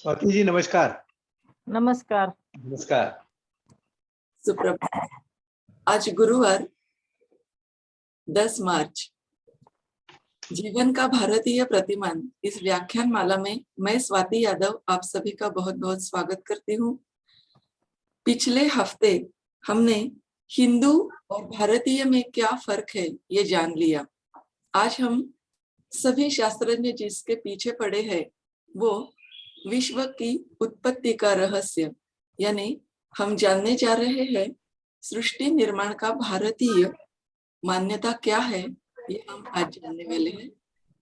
स्वाति जी नमस्कार। नमस्कार। नमस्कार। सुप्रभात। आज गुरुवार 10 मार्च, जीवन का भारतीय प्रतिमान, इस व्याख्यान माला में मैं स्वाति यादव आप सभी का बहुत बहुत स्वागत करती हूँ। पिछले हफ्ते हमने हिंदू और भारतीय में क्या फर्क है ये जान लिया। आज हम सभी शास्त्रज्ञ जिसके पीछे पड़े हैं वो विश्व की उत्पत्ति का रहस्य, यानी हम जानने जा रहे हैं सृष्टि निर्माण का भारतीय मान्यता क्या है, ये हम आज जानने वाले हैं।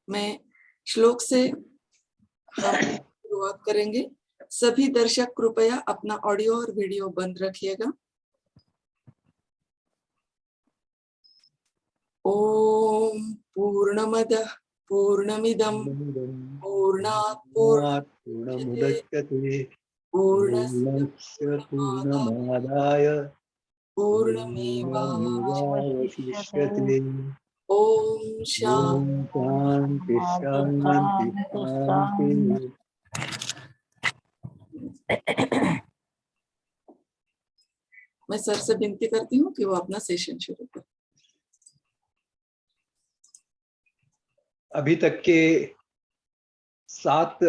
मैं श्लोक से हम शुरुआत करेंगे। सभी दर्शक कृपया अपना ऑडियो और वीडियो बंद रखिएगा। ओम पूर्णमदः पूर्णमिदं पूर्णात् पूर्णमुदच्यते पूर्णस्य पूर्णमादाय पूर्णमेवावशिष्यते। ओम शांति शांति शांति। मैं सर से विनती करती हूँ कि वो अपना सेशन शुरू करें। अभी तक के 7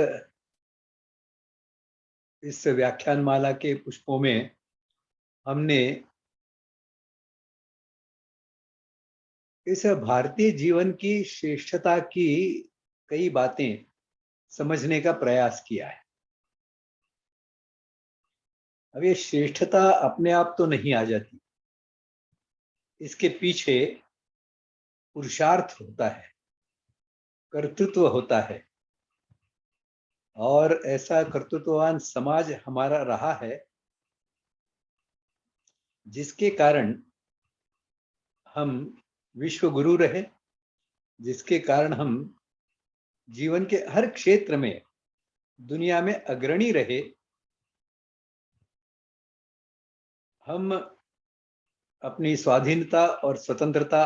इस व्याख्यान माला के पुष्पों में हमने इस भारतीय जीवन की श्रेष्ठता की कई बातें समझने का प्रयास किया है। अब ये श्रेष्ठता अपने आप तो नहीं आ जाती, इसके पीछे पुरुषार्थ होता है, कर्तृत्व होता है, और ऐसा कर्तृत्ववान समाज हमारा रहा है जिसके कारण हम विश्व गुरु रहे, जिसके कारण हम जीवन के हर क्षेत्र में दुनिया में अग्रणी रहे। हम अपनी स्वाधीनता और स्वतंत्रता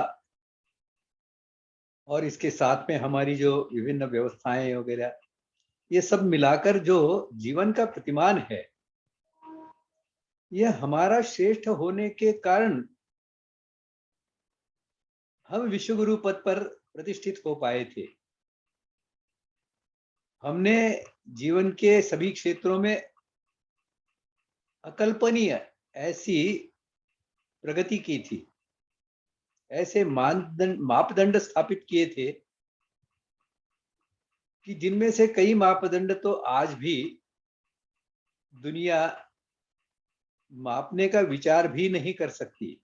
और इसके साथ में हमारी जो विभिन्न व्यवस्थाएं वगैरह, ये सब मिलाकर जो जीवन का प्रतिमान है, यह हमारा श्रेष्ठ होने के कारण हम विश्वगुरु पद पर प्रतिष्ठित हो पाए थे। हमने जीवन के सभी क्षेत्रों में अकल्पनीय ऐसी प्रगति की थी, ऐसे मापदंड स्थापित किए थे कि जिनमें से कई मापदंड तो आज भी दुनिया मापने का विचार भी नहीं कर सकती।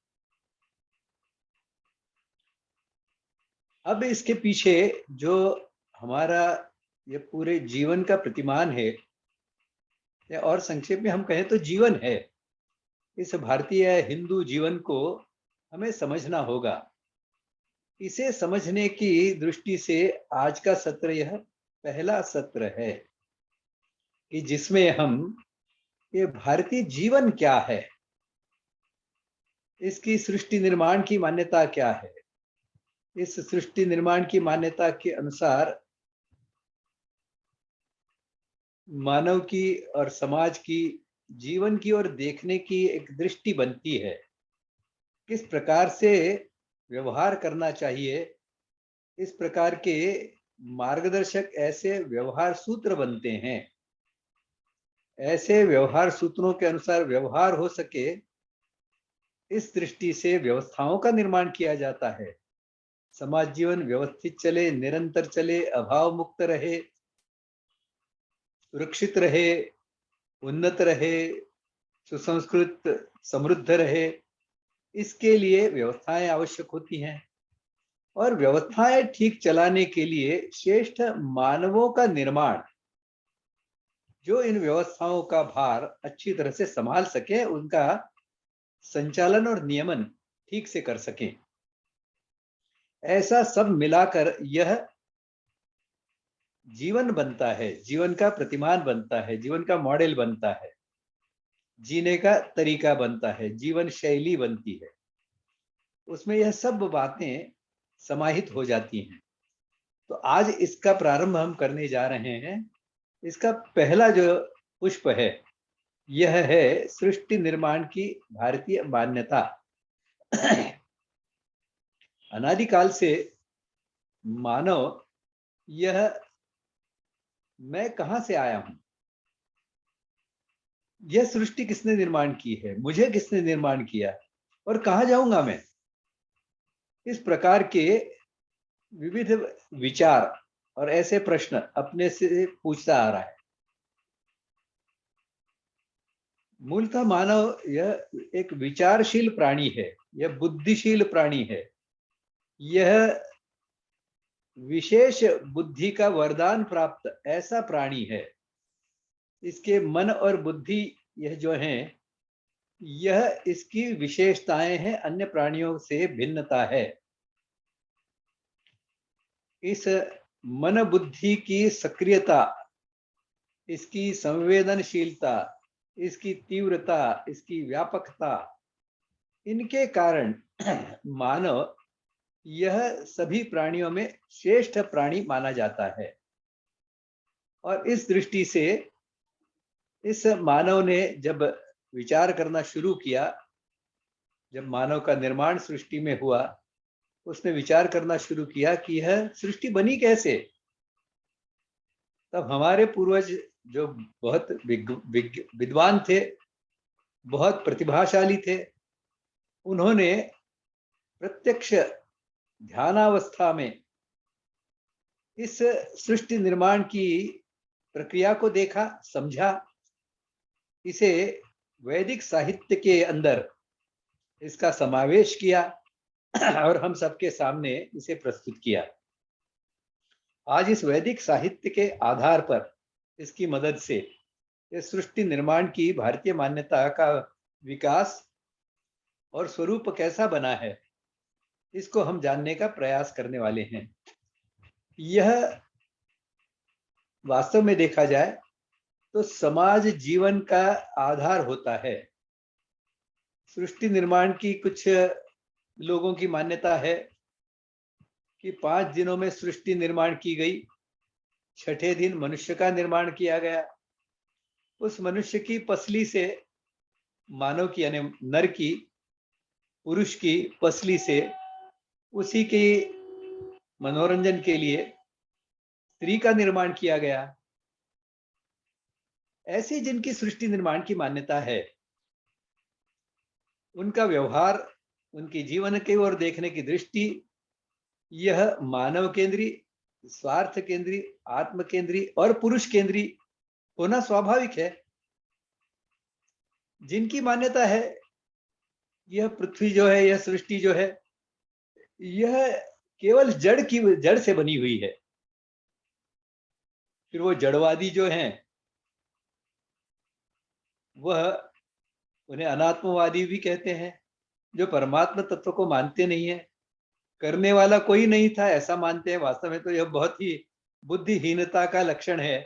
अब इसके पीछे जो हमारा ये पूरे जीवन का प्रतिमान है, या और संक्षेप में हम कहें तो जीवन है, इस भारतीय हिंदू जीवन को हमें समझना होगा। इसे समझने की दृष्टि से आज का सत्र यह पहला सत्र है कि जिसमें हम ये भारतीय जीवन क्या है, इसकी सृष्टि निर्माण की मान्यता क्या है, इस सृष्टि निर्माण की मान्यता के अनुसार मानव की और समाज की जीवन की ओर देखने की एक दृष्टि बनती है। किस प्रकार से व्यवहार करना चाहिए, इस प्रकार के मार्गदर्शक ऐसे व्यवहार सूत्र बनते हैं। ऐसे व्यवहार सूत्रों के अनुसार व्यवहार हो सके, इस दृष्टि से व्यवस्थाओं का निर्माण किया जाता है। समाज जीवन व्यवस्थित चले, निरंतर चले, अभाव मुक्त रहे, सुरक्षित रहे, उन्नत रहे, सुसंस्कृत समृद्ध रहे, इसके लिए व्यवस्थाएं आवश्यक होती हैं। और व्यवस्थाएं ठीक चलाने के लिए श्रेष्ठ मानवों का निर्माण, जो इन व्यवस्थाओं का भार अच्छी तरह से संभाल सके, उनका संचालन और नियमन ठीक से कर सके, ऐसा सब मिलाकर यह जीवन बनता है, जीवन का प्रतिमान बनता है, जीवन का मॉडल बनता है, जीने का तरीका बनता है, जीवन शैली बनती है। उसमें यह सब बातें समाहित हो जाती हैं। तो आज इसका प्रारंभ हम करने जा रहे हैं इसका पहला जो पुष्प है यह है सृष्टि निर्माण की भारतीय मान्यता। अनादिकाल से मानव यह मैं कहां से आया हूं, यह सृष्टि किसने निर्माण की है, मुझे किसने निर्माण किया और कहां जाऊंगा मैं, इस प्रकार के विविध विचार और ऐसे प्रश्न अपने से पूछता आ रहा है। मूलतः मानव यह एक विचारशील प्राणी है, यह बुद्धिशील प्राणी है, यह विशेष बुद्धि का वरदान प्राप्त ऐसा प्राणी है। इसके मन और बुद्धि यह जो हैं, यह इसकी विशेषताएं हैं, अन्य प्राणियों से भिन्नता है। इस मन बुद्धि की सक्रियता, इसकी संवेदनशीलता, इसकी तीव्रता, इसकी व्यापकता, इनके कारण मानव यह सभी प्राणियों में श्रेष्ठ प्राणी माना जाता है। और इस दृष्टि से इस मानव ने जब विचार करना शुरू किया, जब मानव का निर्माण सृष्टि में हुआ, उसने विचार करना शुरू किया कि यह सृष्टि बनी कैसे। तब हमारे पूर्वज जो बहुत विद्वान थे, बहुत प्रतिभाशाली थे, उन्होंने प्रत्यक्ष ध्यानावस्था में इस सृष्टि निर्माण की प्रक्रिया को देखा, समझा, इसे वैदिक साहित्य के अंदर इसका समावेश किया और हम सबके सामने इसे प्रस्तुत किया। आज इस वैदिक साहित्य के आधार पर, इसकी मदद से इस सृष्टि निर्माण की भारतीय मान्यता का विकास और स्वरूप कैसा बना है, इसको हम जानने का प्रयास करने वाले हैं। यह वास्तव में देखा जाए तो समाज जीवन का आधार होता है। सृष्टि निर्माण की कुछ लोगों की मान्यता है कि 5 दिनों में सृष्टि निर्माण की गई, छठे दिन मनुष्य का निर्माण किया गया। उस मनुष्य की पसली से, मानव की यानी नर की, पुरुष की पसली से, उसी के मनोरंजन के लिए स्त्री का निर्माण किया गया। ऐसी जिनकी सृष्टि निर्माण की मान्यता है, उनका व्यवहार, उनकी जीवन की ओर देखने की दृष्टि, यह मानव केंद्री, स्वार्थ केंद्री, आत्म केंद्री और पुरुष केंद्री होना स्वाभाविक है। जिनकी मान्यता है यह पृथ्वी जो है, यह सृष्टि जो है, यह केवल जड़ से बनी हुई है, फिर वो जड़वादी जो हैं, वह उन्हें अनात्मवादी भी कहते हैं, जो परमात्मा तत्व को मानते नहीं है, करने वाला कोई नहीं था ऐसा मानते हैं। वास्तव में तो यह बहुत ही बुद्धिहीनता का लक्षण है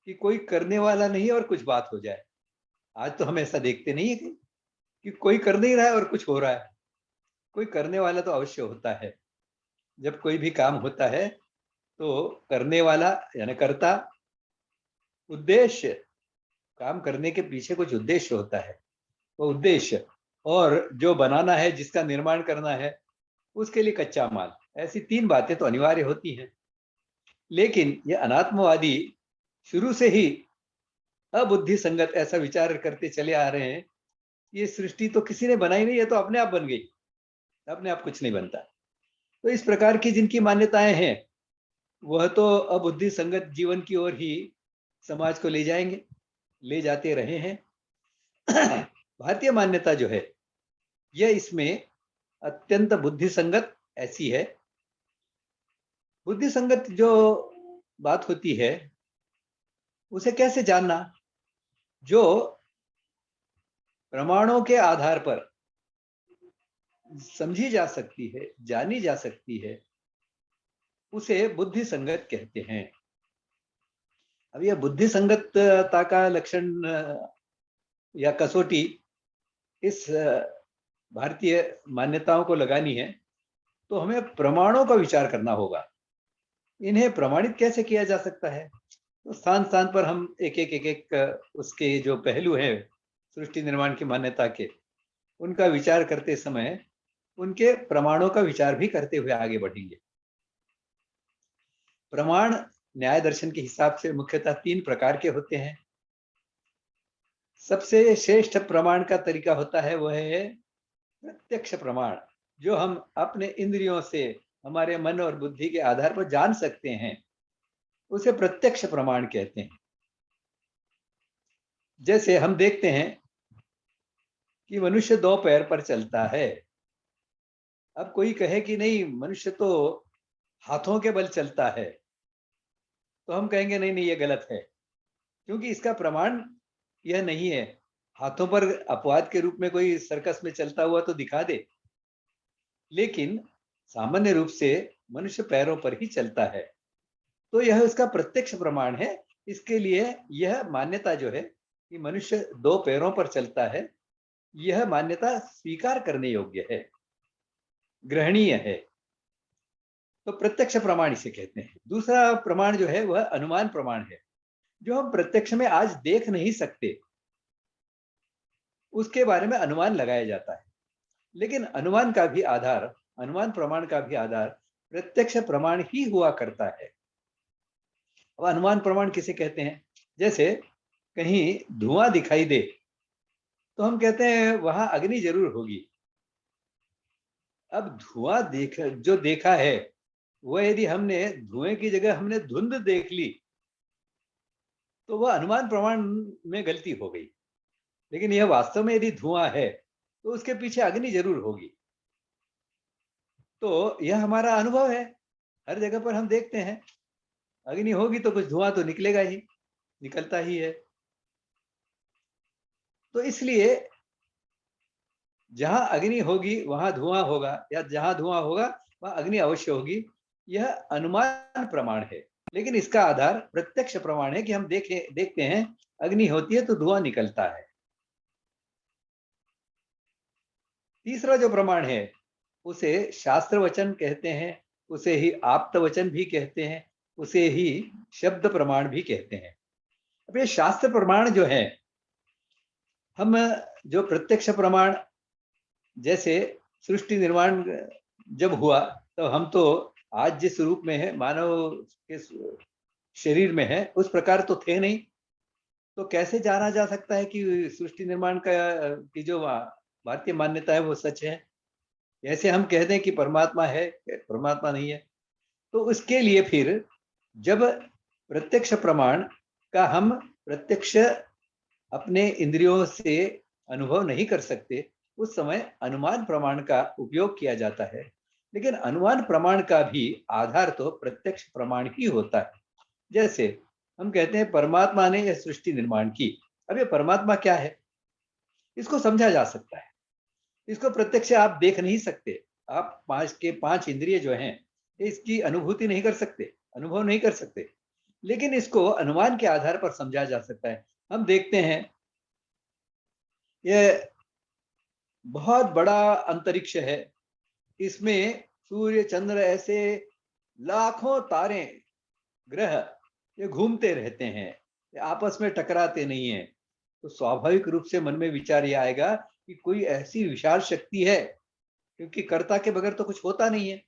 कि कोई करने वाला नहीं और कुछ बात हो जाए। आज तो हम ऐसा देखते नहीं है कि कोई कर नहीं रहा है और कुछ हो रहा है। कोई करने वाला तो अवश्य होता है। जब कोई भी काम होता है तो करने वाला यानी कर्ता, उद्देश्य, काम करने के पीछे कुछ उद्देश्य होता है, वो उद्देश्य और जो बनाना है, जिसका निर्माण करना है, उसके लिए कच्चा माल, ऐसी 3 बातें तो अनिवार्य होती हैं। लेकिन ये अनात्मवादी शुरू से ही अबुद्धि संगत ऐसा विचार करते चले आ रहे हैं, ये सृष्टि तो किसी ने बनाई नहीं है, तो अपने आप बन गई, अपने आप कुछ नहीं बनता। तो इस प्रकार की जिनकी मान्यताएं हैं, वह तो अबुद्धि संगत जीवन की ओर ही समाज को ले जाएंगे, ले जाते रहे हैं। भारतीय मान्यता जो है, यह इसमें अत्यंत बुद्धि संगत ऐसी है। बुद्धि संगत जो बात होती है, उसे कैसे जानना? जो प्रमाणों के आधार पर समझी जा सकती है, जानी जा सकती है, उसे बुद्धि संगत कहते हैं। अब यह बुद्धि संगतता का लक्षण या कसौटी इस भारतीय मान्यताओं को लगानी है, तो हमें प्रमाणों का विचार करना होगा। इन्हें प्रमाणित कैसे किया जा सकता है? तो स्थान स्थान पर हम एक उसके जो पहलू हैं सृष्टि निर्माण की मान्यता के, उनका विचार करते समय उनके प्रमाणों का विचार भी करते हुए आगे बढ़ेंगे। प्रमाण न्याय दर्शन के हिसाब से मुख्यतः 3 प्रकार के होते हैं। सबसे श्रेष्ठ प्रमाण का तरीका होता है वह है प्रत्यक्ष प्रमाण, जो हम अपने इंद्रियों से, हमारे मन और बुद्धि के आधार पर जान सकते हैं, उसे प्रत्यक्ष प्रमाण कहते हैं। जैसे हम देखते हैं कि मनुष्य 2 पैर पर चलता है। अब कोई कहे कि नहीं, मनुष्य तो हाथों के बल चलता है, तो हम कहेंगे नहीं नहीं, ये गलत है, क्योंकि इसका प्रमाण यह नहीं है। हाथों पर अपवाद के रूप में कोई सर्कस में चलता हुआ तो दिखा दे, लेकिन सामान्य रूप से मनुष्य पैरों पर ही चलता है, तो यह उसका प्रत्यक्ष प्रमाण है। इसके लिए यह मान्यता जो है कि मनुष्य 2 पैरों पर चलता है, यह मान्यता स्वीकार करने योग्य है, ग्रहणीय है। तो प्रत्यक्ष प्रमाण इसे कहते हैं। दूसरा प्रमाण जो है वह अनुमान प्रमाण है, जो हम प्रत्यक्ष में आज देख नहीं सकते, उसके बारे में अनुमान लगाया जाता है। लेकिन अनुमान का भी आधार, अनुमान प्रमाण का भी आधार प्रत्यक्ष प्रमाण ही हुआ करता है। अब अनुमान प्रमाण किसे कहते हैं? जैसे कहीं धुआं दिखाई दे तो हम कहते हैं वहां अग्नि जरूर होगी। अब धुआं जो देखा है, वह यदि हमने धुएं की जगह हमने धुंध देख ली, तो वह अनुमान प्रमाण में गलती हो गई। लेकिन यह वास्तव में यदि धुआं है तो उसके पीछे अग्नि जरूर होगी। तो यह हमारा अनुभव है, हर जगह पर हम देखते हैं अग्नि होगी तो कुछ धुआं तो निकलेगा ही, निकलता ही है। तो इसलिए जहां अग्नि होगी वहां धुआं होगा, या जहां धुआं होगा वहां अग्नि अवश्य होगी। यह अनुमान प्रमाण है, लेकिन इसका आधार प्रत्यक्ष प्रमाण है कि हम देखते हैं अग्नि होती है तो धुआं निकलता है। तीसरा जो प्रमाण है उसे शास्त्र वचन कहते हैं, उसे ही आप्त वचन भी कहते हैं, उसे ही शब्द प्रमाण भी कहते हैं। अब ये शास्त्र प्रमाण जो है, हम जो प्रत्यक्ष प्रमाण, जैसे सृष्टि निर्माण जब हुआ तो हम तो आज जिस रूप में है, मानव के शरीर में है, उस प्रकार तो थे नहीं। तो कैसे जाना जा सकता है कि सृष्टि निर्माण का की जो भारतीय मान्यता है वो सच है? ऐसे हम कह दें कि परमात्मा है, परमात्मा नहीं है। तो उसके लिए फिर जब प्रत्यक्ष प्रमाण का हम प्रत्यक्ष अपने इंद्रियों से अनुभव नहीं कर सकते, उस समय अनुमान प्रमाण का उपयोग किया जाता है। लेकिन अनुमान प्रमाण का भी आधार तो प्रत्यक्ष प्रमाण ही होता है। जैसे हम कहते हैं परमात्मा ने यह सृष्टि निर्माण की। अब ये परमात्मा क्या है, इसको समझा जा सकता है, इसको प्रत्यक्ष आप देख नहीं सकते। आप 5 के 5 इंद्रिय जो हैं, इसकी अनुभूति नहीं कर सकते, अनुभव नहीं कर सकते, लेकिन इसको अनुमान के आधार पर समझा जा सकता है। हम देखते हैं ये बहुत बड़ा अंतरिक्ष है, इसमें सूर्य चंद्र ऐसे लाखों तारे, ग्रह, ये घूमते रहते हैं, ये आपस में टकराते नहीं हैं। तो स्वाभाविक रूप से मन में विचार ये आएगा कि कोई ऐसी विशाल शक्ति है, क्योंकि कर्ता के बगैर तो कुछ होता नहीं है,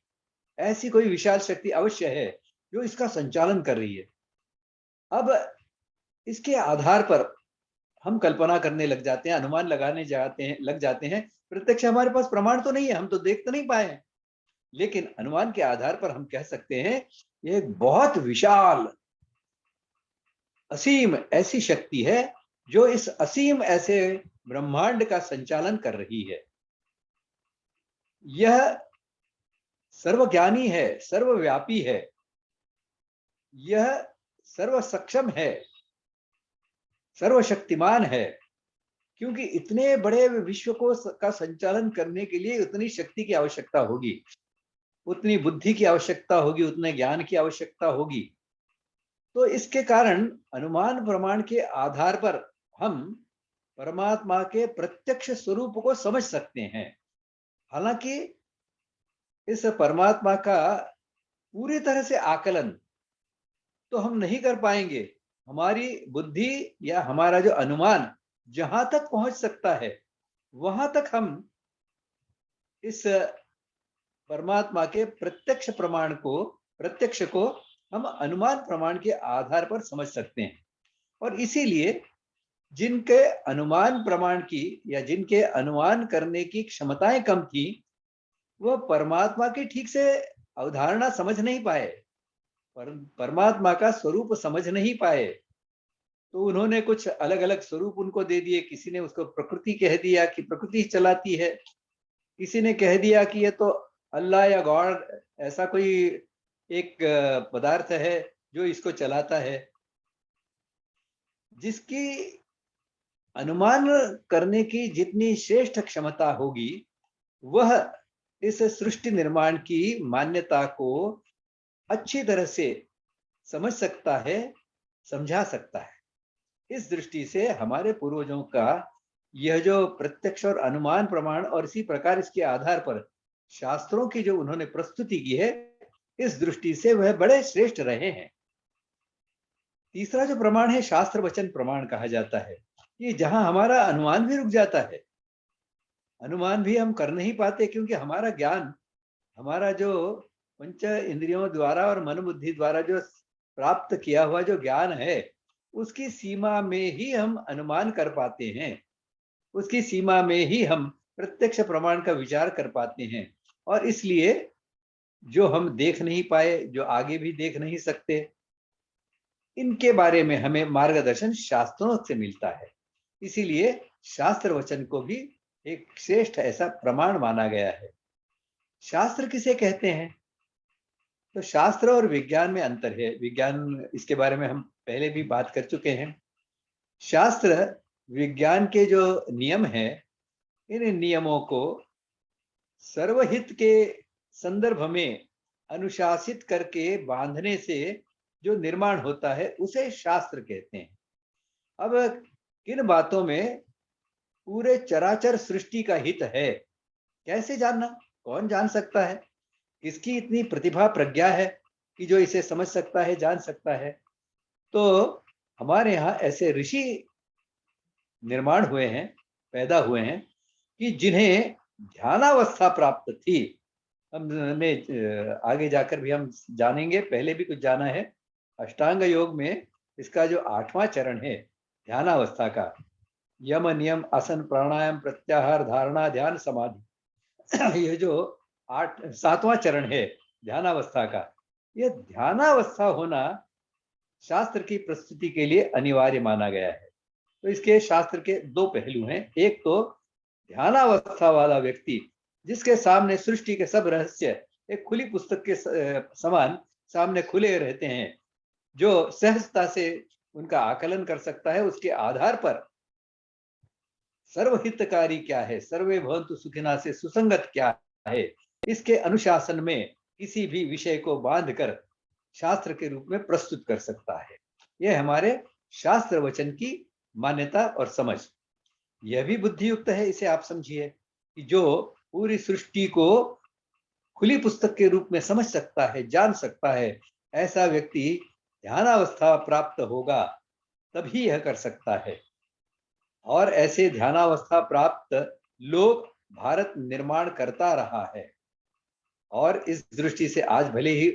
ऐसी कोई विशाल शक्ति अवश्य है जो इसका संचालन कर रही है। अब इसके आधार पर हम कल्पना करने लग जाते हैं, अनुमान लग जाते हैं। प्रत्यक्ष हमारे पास प्रमाण तो नहीं है, हम तो देख तो नहीं पाए हैं, लेकिन अनुमान के आधार पर हम कह सकते हैं ये एक बहुत विशाल असीम ऐसी शक्ति है जो इस असीम ऐसे ब्रह्मांड का संचालन कर रही है। यह सर्वज्ञानी है, सर्वव्यापी है, यह सर्व सक्षम है, सर्वशक्तिमान है। क्योंकि इतने बड़े विश्व को का संचालन करने के लिए उतनी शक्ति की आवश्यकता होगी, उतनी बुद्धि की आवश्यकता होगी, उतने ज्ञान की आवश्यकता होगी। तो इसके कारण अनुमान प्रमाण के आधार पर हम परमात्मा के प्रत्यक्ष स्वरूप को समझ सकते हैं। हालांकि इस परमात्मा का पूरी तरह से आकलन तो हम नहीं कर पाएंगे, हमारी बुद्धि या हमारा जो अनुमान जहां तक पहुंच सकता है, वहां तक हम इस परमात्मा के प्रत्यक्ष को हम अनुमान प्रमाण के आधार पर समझ सकते हैं। और इसीलिए जिनके अनुमान प्रमाण की या जिनके अनुमान करने की क्षमताएं कम थी, वह परमात्मा की ठीक से अवधारणा समझ नहीं पाए, परमात्मा का स्वरूप समझ नहीं पाए। तो उन्होंने कुछ अलग अलग स्वरूप उनको दे दिए। किसी ने उसको प्रकृति कह दिया कि प्रकृति चलाती है, किसी ने कह दिया कि ये तो अल्लाह या गॉड ऐसा कोई एक पदार्थ है जो इसको चलाता है। जिसकी अनुमान करने की जितनी श्रेष्ठ क्षमता होगी, वह इस सृष्टि निर्माण की मान्यता को अच्छी तरह से समझ सकता है, समझा सकता है। इस दृष्टि से हमारे पूर्वजों का यह जो प्रत्यक्ष और अनुमान प्रमाण और इसी प्रकार इसके आधार पर शास्त्रों की जो उन्होंने प्रस्तुति की है, इस दृष्टि से वह बड़े श्रेष्ठ रहे हैं। तीसरा जो प्रमाण है, शास्त्र वचन प्रमाण कहा जाता है। ये जहां हमारा अनुमान भी रुक जाता है, अनुमान भी हम कर नहीं पाते, क्योंकि हमारा ज्ञान, हमारा जो पंच इंद्रियों द्वारा और मन बुद्धि द्वारा जो प्राप्त किया हुआ जो ज्ञान है, उसकी सीमा में ही हम अनुमान कर पाते हैं, उसकी सीमा में ही हम प्रत्यक्ष प्रमाण का विचार कर पाते हैं। और इसलिए जो हम देख नहीं पाए, जो आगे भी देख नहीं सकते, इनके बारे में हमें मार्गदर्शन शास्त्रों से मिलता है। इसीलिए शास्त्र वचन को भी एक श्रेष्ठ ऐसा प्रमाण माना गया है। शास्त्र किसे कहते हैं? तो शास्त्र और विज्ञान में अंतर है। विज्ञान, इसके बारे में हम पहले भी बात कर चुके हैं। शास्त्र विज्ञान के जो नियम हैं, इन नियमों को सर्वहित के संदर्भ में अनुशासित करके बांधने से जो निर्माण होता है, उसे शास्त्र कहते हैं। अब किन बातों में पूरे चराचर सृष्टि का हित है, कैसे जानना? कौन जान सकता है? किसकी इतनी प्रतिभा प्रज्ञा है कि जो इसे समझ सकता है, जान सकता है? तो हमारे यहाँ ऐसे ऋषि निर्माण हुए हैं, पैदा हुए हैं कि जिन्हें ध्यानावस्था प्राप्त थी। हमने आगे जाकर भी हम जानेंगे, पहले भी कुछ जाना है। अष्टांग योग में इसका जो 8वां चरण है ध्यानावस्था का, यम नियम आसन प्राणायाम प्रत्याहार धारणा ध्यान समाधि, ये जो 7वां चरण है ध्यानावस्था का, ये ध्यानावस्था होना शास्त्र की प्रस्तुति के लिए अनिवार्य माना गया है। तो इसके शास्त्र के दो पहलू हैं। एक तो ध्यानावस्था वाला व्यक्ति, जिसके सामने सृष्टि के सब रहस्य एक खुली पुस्तक के समान सामने खुले रहते हैं, जो सहजता से उनका आकलन कर सकता है, उसके आधार पर सर्वहितकारी क्या है, सर्वे भवन्तु सुखिनः से सुसंगत क्या है, इसके अनुशासन में किसी भी विषय को बांधकर शास्त्र के रूप में प्रस्तुत कर सकता है। यह हमारे शास्त्र वचन की मान्यता और समझ। यह भी बुद्धियुक्त है, इसे आप समझिए कि जो पूरी सृष्टि को खुली पुस्तक के रूप में समझ सकता है, जान सकता है, ऐसा व्यक्ति ध्यानावस्था प्राप्त होगा, तभी यह कर सकता है। और ऐसे ध्यानावस्था प्राप्त लोग भारत निर्माण करता रहा है। और इस दृष्टि से आज भले ही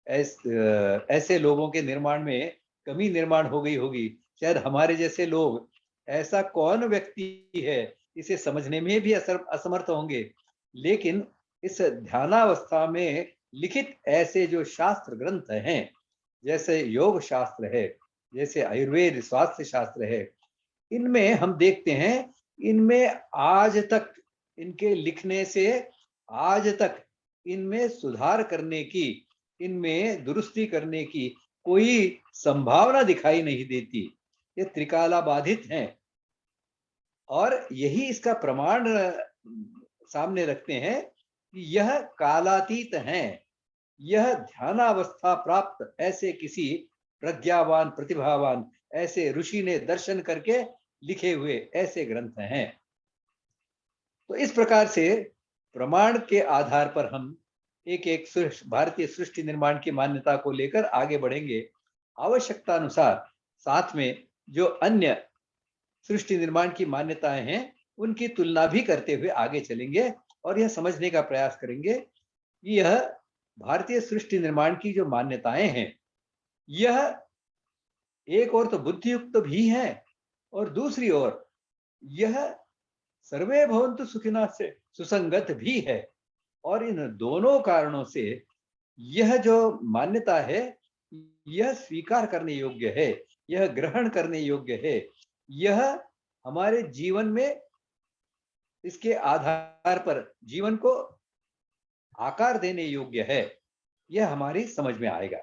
ऐसे लोगों के निर्माण में कमी निर्माण हो गई होगी, शायद हमारे जैसे लोग, ऐसा कौन व्यक्ति है इसे समझने में भी असमर्थ होंगे, लेकिन इस ध्यानावस्था में लिखित ऐसे जो शास्त्र ग्रंथ हैं, जैसे योग शास्त्र है, जैसे आयुर्वेद स्वास्थ्य शास्त्र है, इनमें हम देखते हैं, इनमें आज तक, इनके लिखने से आज तक इनमें सुधार करने की, इनमें दुरुस्ती करने की कोई संभावना दिखाई नहीं देती। ये त्रिकाला बाधित हैं। और यही इसका प्रमाण सामने रखते हैं कि यह कालातीत हैं। यह ध्यानावस्था प्राप्त ऐसे किसी प्रज्ञावान, प्रतिभावान ऐसे ऋषि ने दर्शन करके लिखे हुए ऐसे ग्रंथ हैं। तो इस प्रकार से प्रमाण के आधार पर हम एक एक भारतीय सृष्टि निर्माण की मान्यता को लेकर आगे बढ़ेंगे। आवश्यकता अनुसार साथ में जो अन्य सृष्टि निर्माण की मान्यताएं हैं उनकी तुलना भी करते हुए आगे चलेंगे और यह समझने का प्रयास करेंगे कि यह भारतीय सृष्टि निर्माण की जो मान्यताएं हैं यह एक ओर तो बुद्धियुक्त भी है और दूसरी ओर यह सर्वे भवन्तु सुखिनः से सुसंगत भी है। और इन दोनों कारणों से यह जो मान्यता है यह स्वीकार करने योग्य है, यह ग्रहण करने योग्य है, यह हमारे जीवन में इसके आधार पर जीवन को आकार देने योग्य है, यह हमारी समझ में आएगा।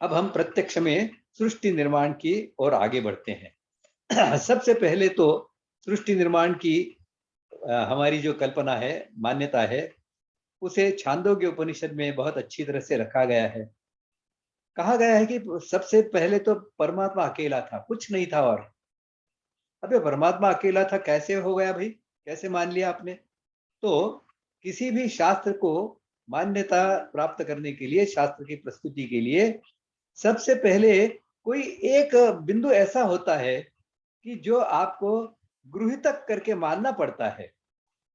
अब हम प्रत्यक्ष में सृष्टि निर्माण की ओर आगे बढ़ते हैं। सबसे पहले तो सृष्टि निर्माण की हमारी जो कल्पना है, मान्यता है, उसे छांदोग्य उपनिषद में बहुत अच्छी तरह से रखा गया है। कहा गया है कि सबसे पहले तो परमात्मा अकेला था, कुछ नहीं था। और अबे परमात्मा अकेला था कैसे हो गया भाई, कैसे मान लिया आपने? तो किसी भी शास्त्र को मान्यता प्राप्त करने के लिए, शास्त्र की प्रस्तुति के लिए सबसे पहले कोई एक बिंदु ऐसा होता है कि जो आपको गृहीतक करके मानना पड़ता है,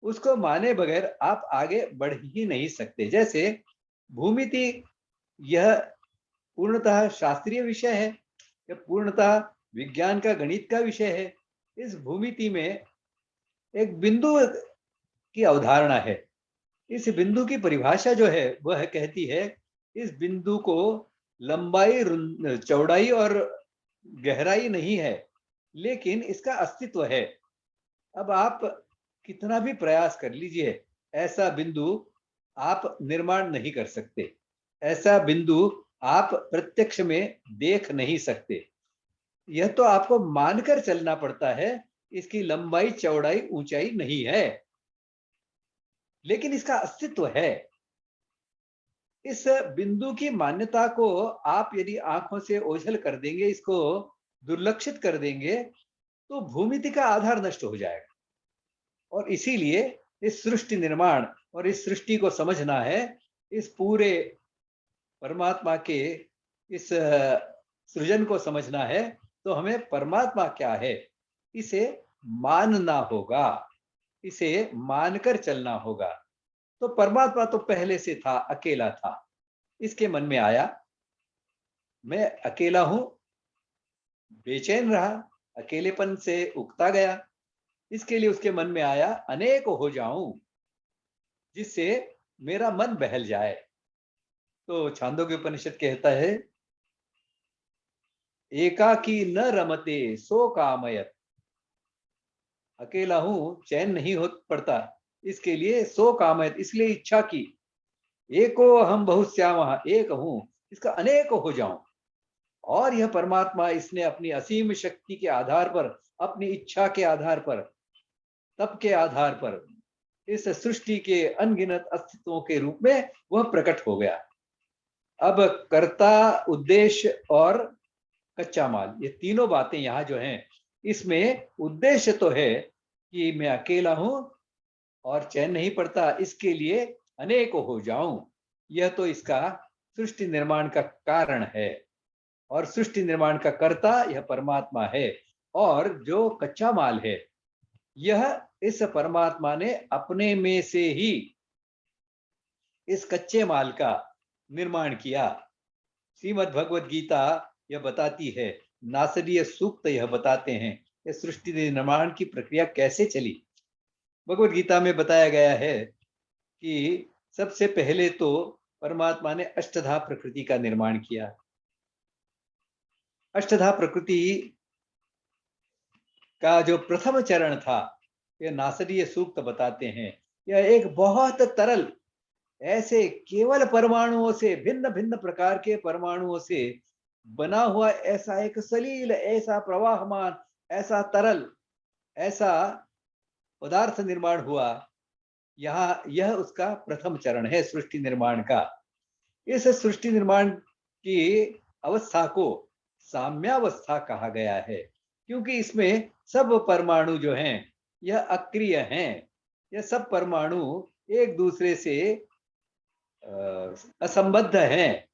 उसको माने बगैर आप आगे बढ़ ही नहीं सकते। जैसे भूमिति, यह पूर्णतः शास्त्रीय विषय है, यह पूर्णतः विज्ञान का, गणित का विषय है। इस भूमिति में एक बिंदु की अवधारणा है। इस बिंदु की परिभाषा जो है वह कहती है इस बिंदु को लंबाई, चौड़ाई और गहराई नहीं है, लेकिन इसका अस्तित्व है। अब आप कितना भी प्रयास कर लीजिए, ऐसा बिंदु आप निर्माण नहीं कर सकते, ऐसा बिंदु आप प्रत्यक्ष में देख नहीं सकते। यह तो आपको मानकर चलना पड़ता है, इसकी लंबाई, चौड़ाई, ऊंचाई नहीं है, लेकिन इसका अस्तित्व है। इस बिंदु की मान्यता को आप यदि आंखों से ओझल कर देंगे, इसको दुर्लक्षित कर देंगे, तो भूमिति का आधार नष्ट हो जाएगा। और इसीलिए इस सृष्टि निर्माण और इस सृष्टि को समझना है, इस पूरे परमात्मा के इस सृजन को समझना है, तो हमें परमात्मा क्या है इसे मानना होगा, इसे मानकर चलना होगा। तो परमात्मा तो पहले से था, अकेला था। इसके मन में आया मैं अकेला हूं, बेचैन रहा, अकेलेपन से उकता गया। इसके लिए उसके मन में आया अनेक हो जाऊं, जिससे मेरा मन बहल जाए। तो छांदोग्य उपनिषद कहता है एकाकी न रमते सो कामयत, अकेला हूं, चैन नहीं हो पड़ता, इसके लिए सो कामयत, इसलिए इच्छा की। एको हम बहुश्यामः, एक हूं, इसका अनेक हो जाऊं। और यह परमात्मा, इसने अपनी असीम शक्ति के आधार पर, अपनी इच्छा के आधार पर, तप के आधार पर, इस सृष्टि के अनगिनत अस्तित्वों के रूप में वह प्रकट हो गया। अब कर्ता, उद्देश्य और कच्चा माल, ये तीनों बातें यहाँ जो हैं, इसमें उद्देश्य तो है कि मैं अकेला हूं और चैन नहीं पड़ता, इसके लिए अनेक हो जाऊं। यह तो इसका सृष्टि निर्माण का कारण है। और सृष्टि निर्माण का कर्ता यह परमात्मा है। और जो कच्चा माल है, यह इस परमात्मा ने अपने में से ही इस कच्चे माल का निर्माण किया। श्रीमद् भगवद गीता यह बताती है, नासदीय सूक्त यह बताते हैं कि सृष्टि निर्माण की प्रक्रिया कैसे चली। भगवद गीता में बताया गया है कि सबसे पहले तो परमात्मा ने अष्टधा प्रकृति का निर्माण किया। अष्टधा प्रकृति का जो प्रथम चरण था, यह नासदीय सूक्त बताते हैं, यह एक बहुत तरल, ऐसे केवल परमाणुओं से, भिन्न भिन्न प्रकार के परमाणुओं से बना हुआ ऐसा एक सलील, ऐसा प्रवाहमान, ऐसा तरल, ऐसा पदार्थ निर्माण हुआ। यह उसका प्रथम चरण है सृष्टि निर्माण का। इस सृष्टि निर्माण की अवस्था को साम्यावस्था कहा गया है, क्योंकि इसमें सब परमाणु जो हैं यह अक्रिय हैं। यह सब परमाणु एक दूसरे से असंबद्ध हैं,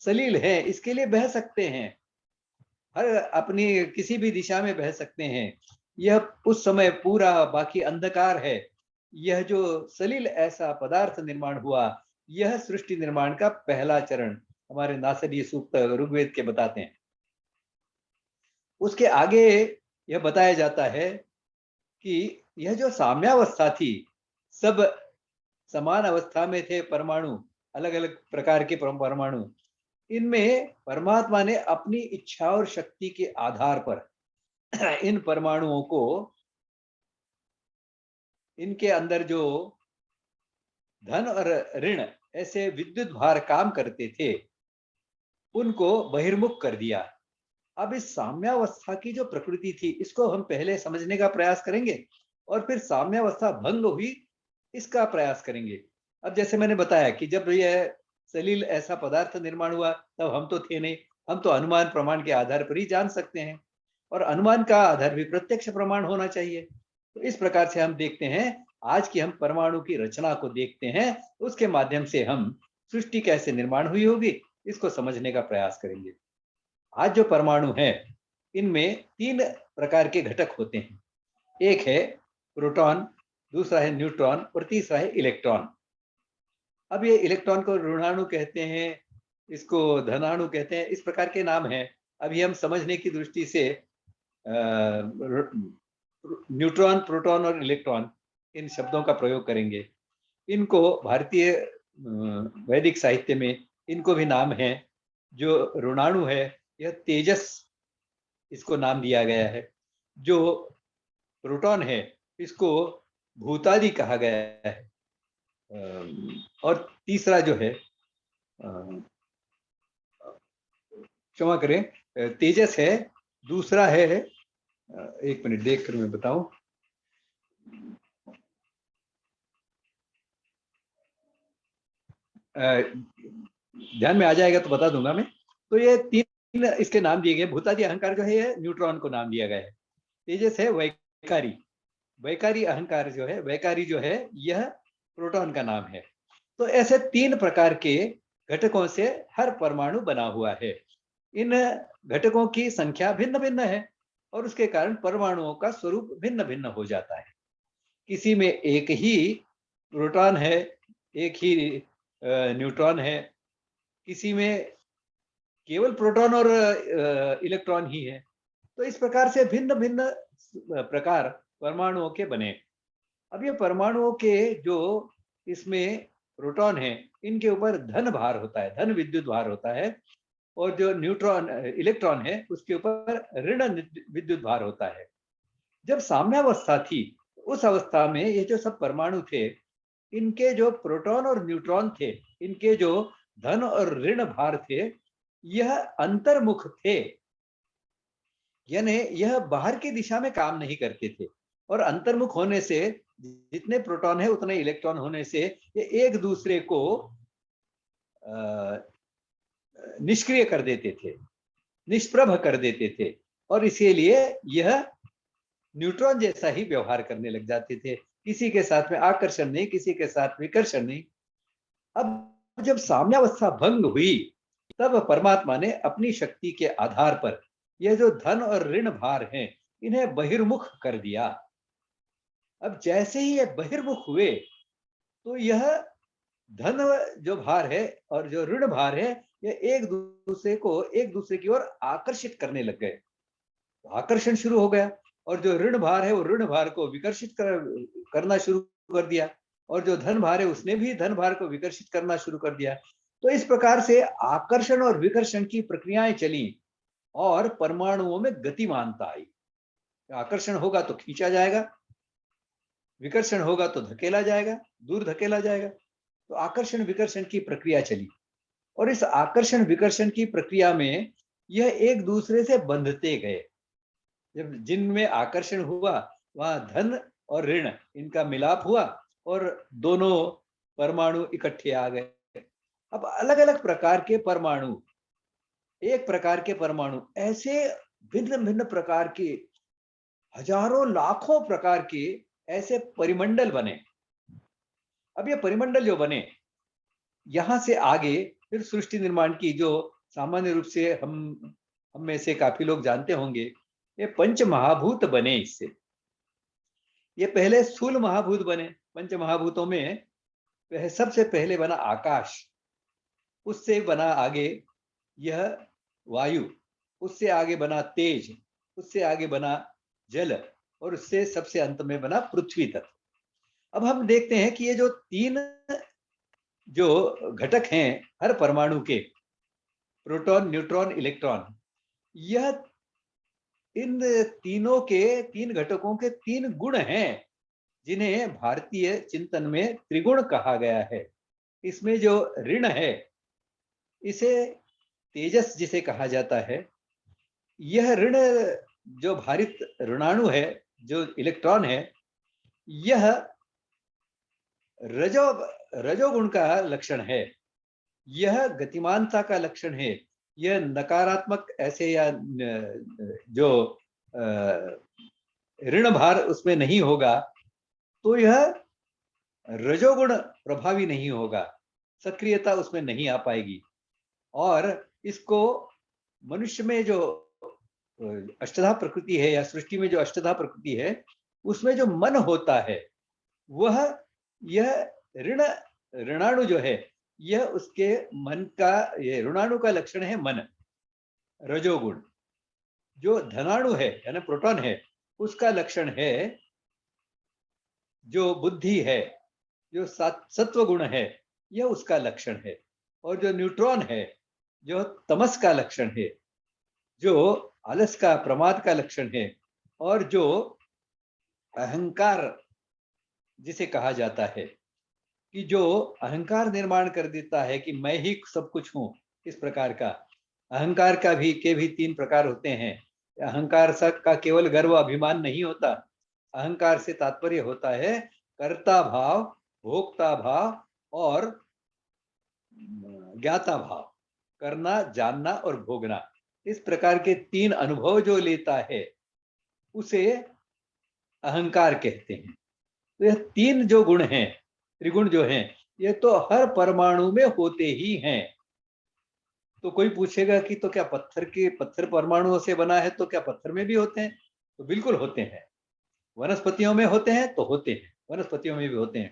सलील है, इसके लिए बह सकते हैं, हर अपनी किसी भी दिशा में बह सकते हैं। यह उस समय पूरा बाकी अंधकार है। यह जो सलील ऐसा पदार्थ निर्माण हुआ, यह सृष्टि निर्माण का पहला चरण हमारे नासदीय सूक्त ऋग्वेद के बताते हैं। उसके आगे यह बताया जाता है कि यह जो साम्यावस्था थी, सब समान अवस्था में थे परमाणु, अलग अलग प्रकार के परमाणु, इनमें परमात्मा ने अपनी इच्छा और शक्ति के आधार पर इन परमाणुओं को, इनके अंदर जो धन और ऋण ऐसे विद्युत भार काम करते थे, उनको बहिर्मुख कर दिया। अब इस साम्यावस्था की जो प्रकृति थी, इसको हम पहले समझने का प्रयास करेंगे और फिर साम्यावस्था भंग हुई इसका प्रयास करेंगे। अब जैसे मैंने बताया कि जब यह सलील ऐसा पदार्थ निर्माण हुआ, तब हम तो थे नहीं, हम तो अनुमान प्रमाण के आधार पर ही जान सकते हैं, और अनुमान का आधार भी प्रत्यक्ष प्रमाण होना चाहिए। तो इस प्रकार से हम देखते हैं, आज की हम परमाणु की रचना को देखते हैं, उसके माध्यम से हम सृष्टि कैसे निर्माण हुई होगी इसको समझने का प्रयास करेंगे। आज जो परमाणु है, इनमें 3 प्रकार के घटक होते हैं। एक है प्रोटॉन, दूसरा है न्यूट्रॉन और तीसरा है इलेक्ट्रॉन। अब ये इलेक्ट्रॉन को ऋणाणु कहते हैं, इसको धनाणु कहते हैं, इस प्रकार के नाम हैं। अभी हम समझने की दृष्टि से न्यूट्रॉन, प्रोटॉन और इलेक्ट्रॉन, इन शब्दों का प्रयोग करेंगे। इनको भारतीय वैदिक साहित्य में इनको भी नाम है। जो ऋणाणु है, यह तेजस, इसको नाम दिया गया है। जो प्रोटॉन है, इसको भूतादि कहा गया है। और तीसरा जो है, क्षमा करें, तेजस है, दूसरा है, एक मिनट देख कर मैं बताऊं, ध्यान में आ जाएगा तो बता दूंगा मैं। तो ये 3 इसके नाम दिए गए। भूतादि अहंकार जो है, न्यूट्रॉन को नाम दिया गया है। तेजस है वैकारी, वैकारी अहंकार जो है, वैकारी जो है, यह प्रोटॉन का नाम है। तो ऐसे 3 प्रकार के घटकों से हर परमाणु बना हुआ है। इन घटकों की संख्या भिन्न भिन्न है और उसके कारण परमाणुओं का स्वरूप भिन्न भिन्न हो जाता है। किसी में एक ही प्रोटॉन है, एक ही न्यूट्रॉन है, किसी में केवल प्रोटॉन और इलेक्ट्रॉन ही है। तो इस प्रकार से भिन्न भिन्न प्रकार परमाणुओं के बने। अब ये परमाणुओं के जो इसमें प्रोटॉन है, इनके ऊपर धन भार होता है, धन विद्युत भार होता है, और जो न्यूट्रॉन इलेक्ट्रॉन है, उसके ऊपर ऋण विद्युत भार होता है। जब साम्यावस्था थी, उस अवस्था में ये जो सब परमाणु थे, इनके जो प्रोटॉन और न्यूट्रॉन थे, इनके जो धन और ऋण भार थे, यह अंतर्मुख थे, यानी यह बाहर की दिशा में काम नहीं करते थे। और अंतर्मुख होने से, जितने प्रोटॉन है उतने इलेक्ट्रॉन होने से, ये एक दूसरे को निष्क्रिय कर देते थे, निष्प्रभ कर देते थे, और इसीलिए यह न्यूट्रॉन जैसा ही व्यवहार करने लग जाते थे। किसी के साथ में आकर्षण नहीं, किसी के साथ विकर्षण नहीं। अब जब साम्यावस्था भंग हुई, तब परमात्मा ने अपनी शक्ति के आधार पर यह जो धन और ऋण भार हैं, इन्हें बहिर्मुख कर दिया। अब जैसे ही ये बहिर्मुख हुए, तो यह धन जो भार है और जो ऋण भार है, ये एक दूसरे की ओर आकर्षित करने लग गए। आकर्षण शुरू हो गया, और जो ऋण भार है, वो ऋण भार को विकर्षित करना शुरू कर दिया, और जो धन भार है, उसने भी धन भार को विकर्षित करना शुरू कर दिया। तो इस प्रकार से आकर्षण और विकर्षण की प्रक्रियाएं चली और परमाणुओं में गतिमानता आई। आकर्षण होगा तो खींचा जाएगा, विकर्षण होगा तो धकेला जाएगा, दूर धकेला जाएगा। तो आकर्षण विकर्षण की प्रक्रिया चली, और इस आकर्षण विकर्षण की प्रक्रिया में यह एक दूसरे से बंधते गए। जब जिनमें आकर्षण हुआ, वहां धन और ऋण इनका मिलाप हुआ और दोनों परमाणु इकट्ठे आ गए। अब अलग अलग प्रकार के परमाणु, एक प्रकार के परमाणु, ऐसे भिन्न भिन्न प्रकार के हजारों लाखों प्रकार के ऐसे परिमंडल बने। अब ये परिमंडल जो बने, यहां से आगे फिर सृष्टि निर्माण की, जो सामान्य रूप से हम में से काफी लोग जानते होंगे। ये पंच महाभूत बने इससे। ये पहले स्थूल महाभूत बने। पंच महाभूतों में सबसे पहले बना आकाश, उससे बना आगे यह वायु, उससे आगे बना तेज, उससे आगे बना जल, और उससे सबसे अंत में बना पृथ्वी तत्व। अब हम देखते हैं कि ये जो तीन जो घटक हैं हर परमाणु के, प्रोटॉन, न्यूट्रॉन, इलेक्ट्रॉन, यह इन तीनों के, तीन घटकों के तीन गुण हैं, जिन्हें भारतीय चिंतन में त्रिगुण कहा गया है। इसमें जो ऋण है, इसे तेजस जिसे कहा जाता है, यह ऋण जो भारित ऋणाणु है, जो इलेक्ट्रॉन है, यह रजोगुण का लक्षण है। यह गतिमानता का लक्षण है। यह नकारात्मक ऐसे या जो ऋण भार उसमें नहीं होगा, तो यह रजोगुण प्रभावी नहीं होगा, सक्रियता उसमें नहीं आ पाएगी। और इसको मनुष्य में जो अष्टधा प्रकृति है, या सृष्टि में जो अष्टधा प्रकृति है, उसमें जो मन होता है, वह यह ऋणाणु जो है, यह उसके मन का, ये ऋणाणु का लक्षण है मन, रजोगुण। जो धनाणु है यानी प्रोटॉन है, उसका लक्षण है जो बुद्धि है, जो सत्व गुण है, यह उसका लक्षण है। और जो न्यूट्रॉन है, जो तमस का लक्षण है, जो आलस का, प्रमाद का लक्षण है, और जो अहंकार जिसे कहा जाता है, कि जो अहंकार निर्माण कर देता है कि मैं ही सब कुछ हूं, इस प्रकार का अहंकार का भी तीन प्रकार होते हैं। अहंकार का केवल गर्व अभिमान नहीं होता। अहंकार से तात्पर्य होता है कर्ता भाव, भोक्ता भाव और ज्ञाता भाव, करना, जानना और भोगना। इस प्रकार के तीन अनुभव जो लेता है, उसे अहंकार कहते हैं। तो यह तीन जो गुण हैं, त्रिगुण जो हैं, ये तो हर परमाणु में होते ही हैं। तो कोई पूछेगा कि तो क्या पत्थर परमाणुओं से बना है, तो क्या पत्थर में भी होते हैं? तो बिल्कुल होते हैं। वनस्पतियों में होते हैं तो होते हैं, वनस्पतियों में भी होते हैं।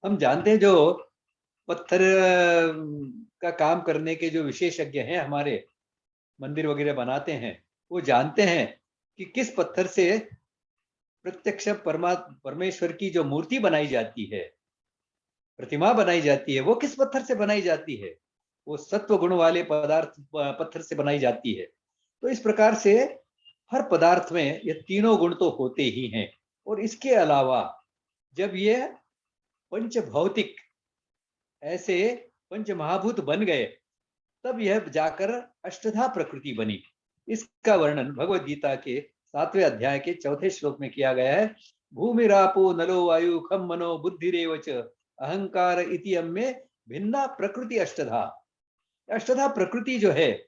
हम जानते हैं जो पत्थर का काम करने के जो विशेषज्ञ हैं, हमारे मंदिर वगैरह बनाते हैं, वो जानते हैं कि किस पत्थर से प्रत्यक्ष परमेश्वर की जो मूर्ति बनाई जाती है, प्रतिमा बनाई जाती है, वो किस पत्थर से बनाई जाती है? वो सत्व गुण वाले पत्थर से बनाई जाती है। तो इस प्रकार से हर पदार्थ में ये तीनों गुण तो होते ही हैं। और इसके अलावा जब ये पंच भौतिक ऐसे पंच महाभूत बन गए, तब यह जाकर अष्टधा प्रकृति बनी। इसका वर्णन भगवद गीता के 7वें अध्याय के 4थे श्लोक में किया गया है। भूमिरापो नलो वायु खम मनो बुद्धिरेव च अहंकार इति अम्मे भिन्ना प्रकृति अष्टधा। अष्टधा प्रकृति जो है,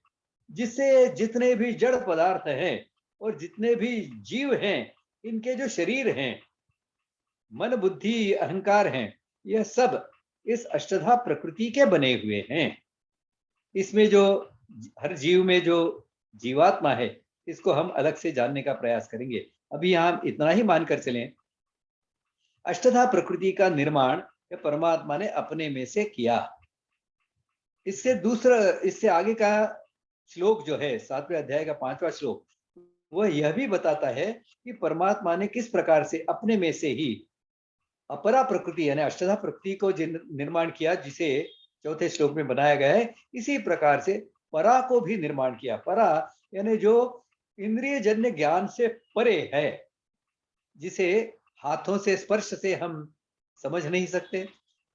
जिससे जितने भी जड़ पदार्थ हैं और जितने भी जीव हैं, इनके जो शरीर हैं, मन, बुद्धि, अहंकार हैं, यह सब इस अष्टधा प्रकृति के बने हुए हैं। इसमें जो हर जीव में जो जीवात्मा है, इसको हम अलग से जानने का प्रयास करेंगे। अभी हम इतना ही मानकर चलें, अष्टधा प्रकृति का निर्माण परमात्मा ने अपने में से किया। इससे आगे का श्लोक जो है 7वें अध्याय का 5वां श्लोक, वह यह भी बताता है कि परमात्मा ने किस प्रकार से अपने में से ही अपरा प्रकृति यानी अष्टधा प्रकृति को निर्माण किया, जिसे 4थे श्लोक में बनाया गया है। इसी प्रकार से परा को भी निर्माण किया। परा यानी जो इंद्रिय जन्य ज्ञान से परे है, जिसे हाथों से, स्पर्श से हम समझ नहीं सकते,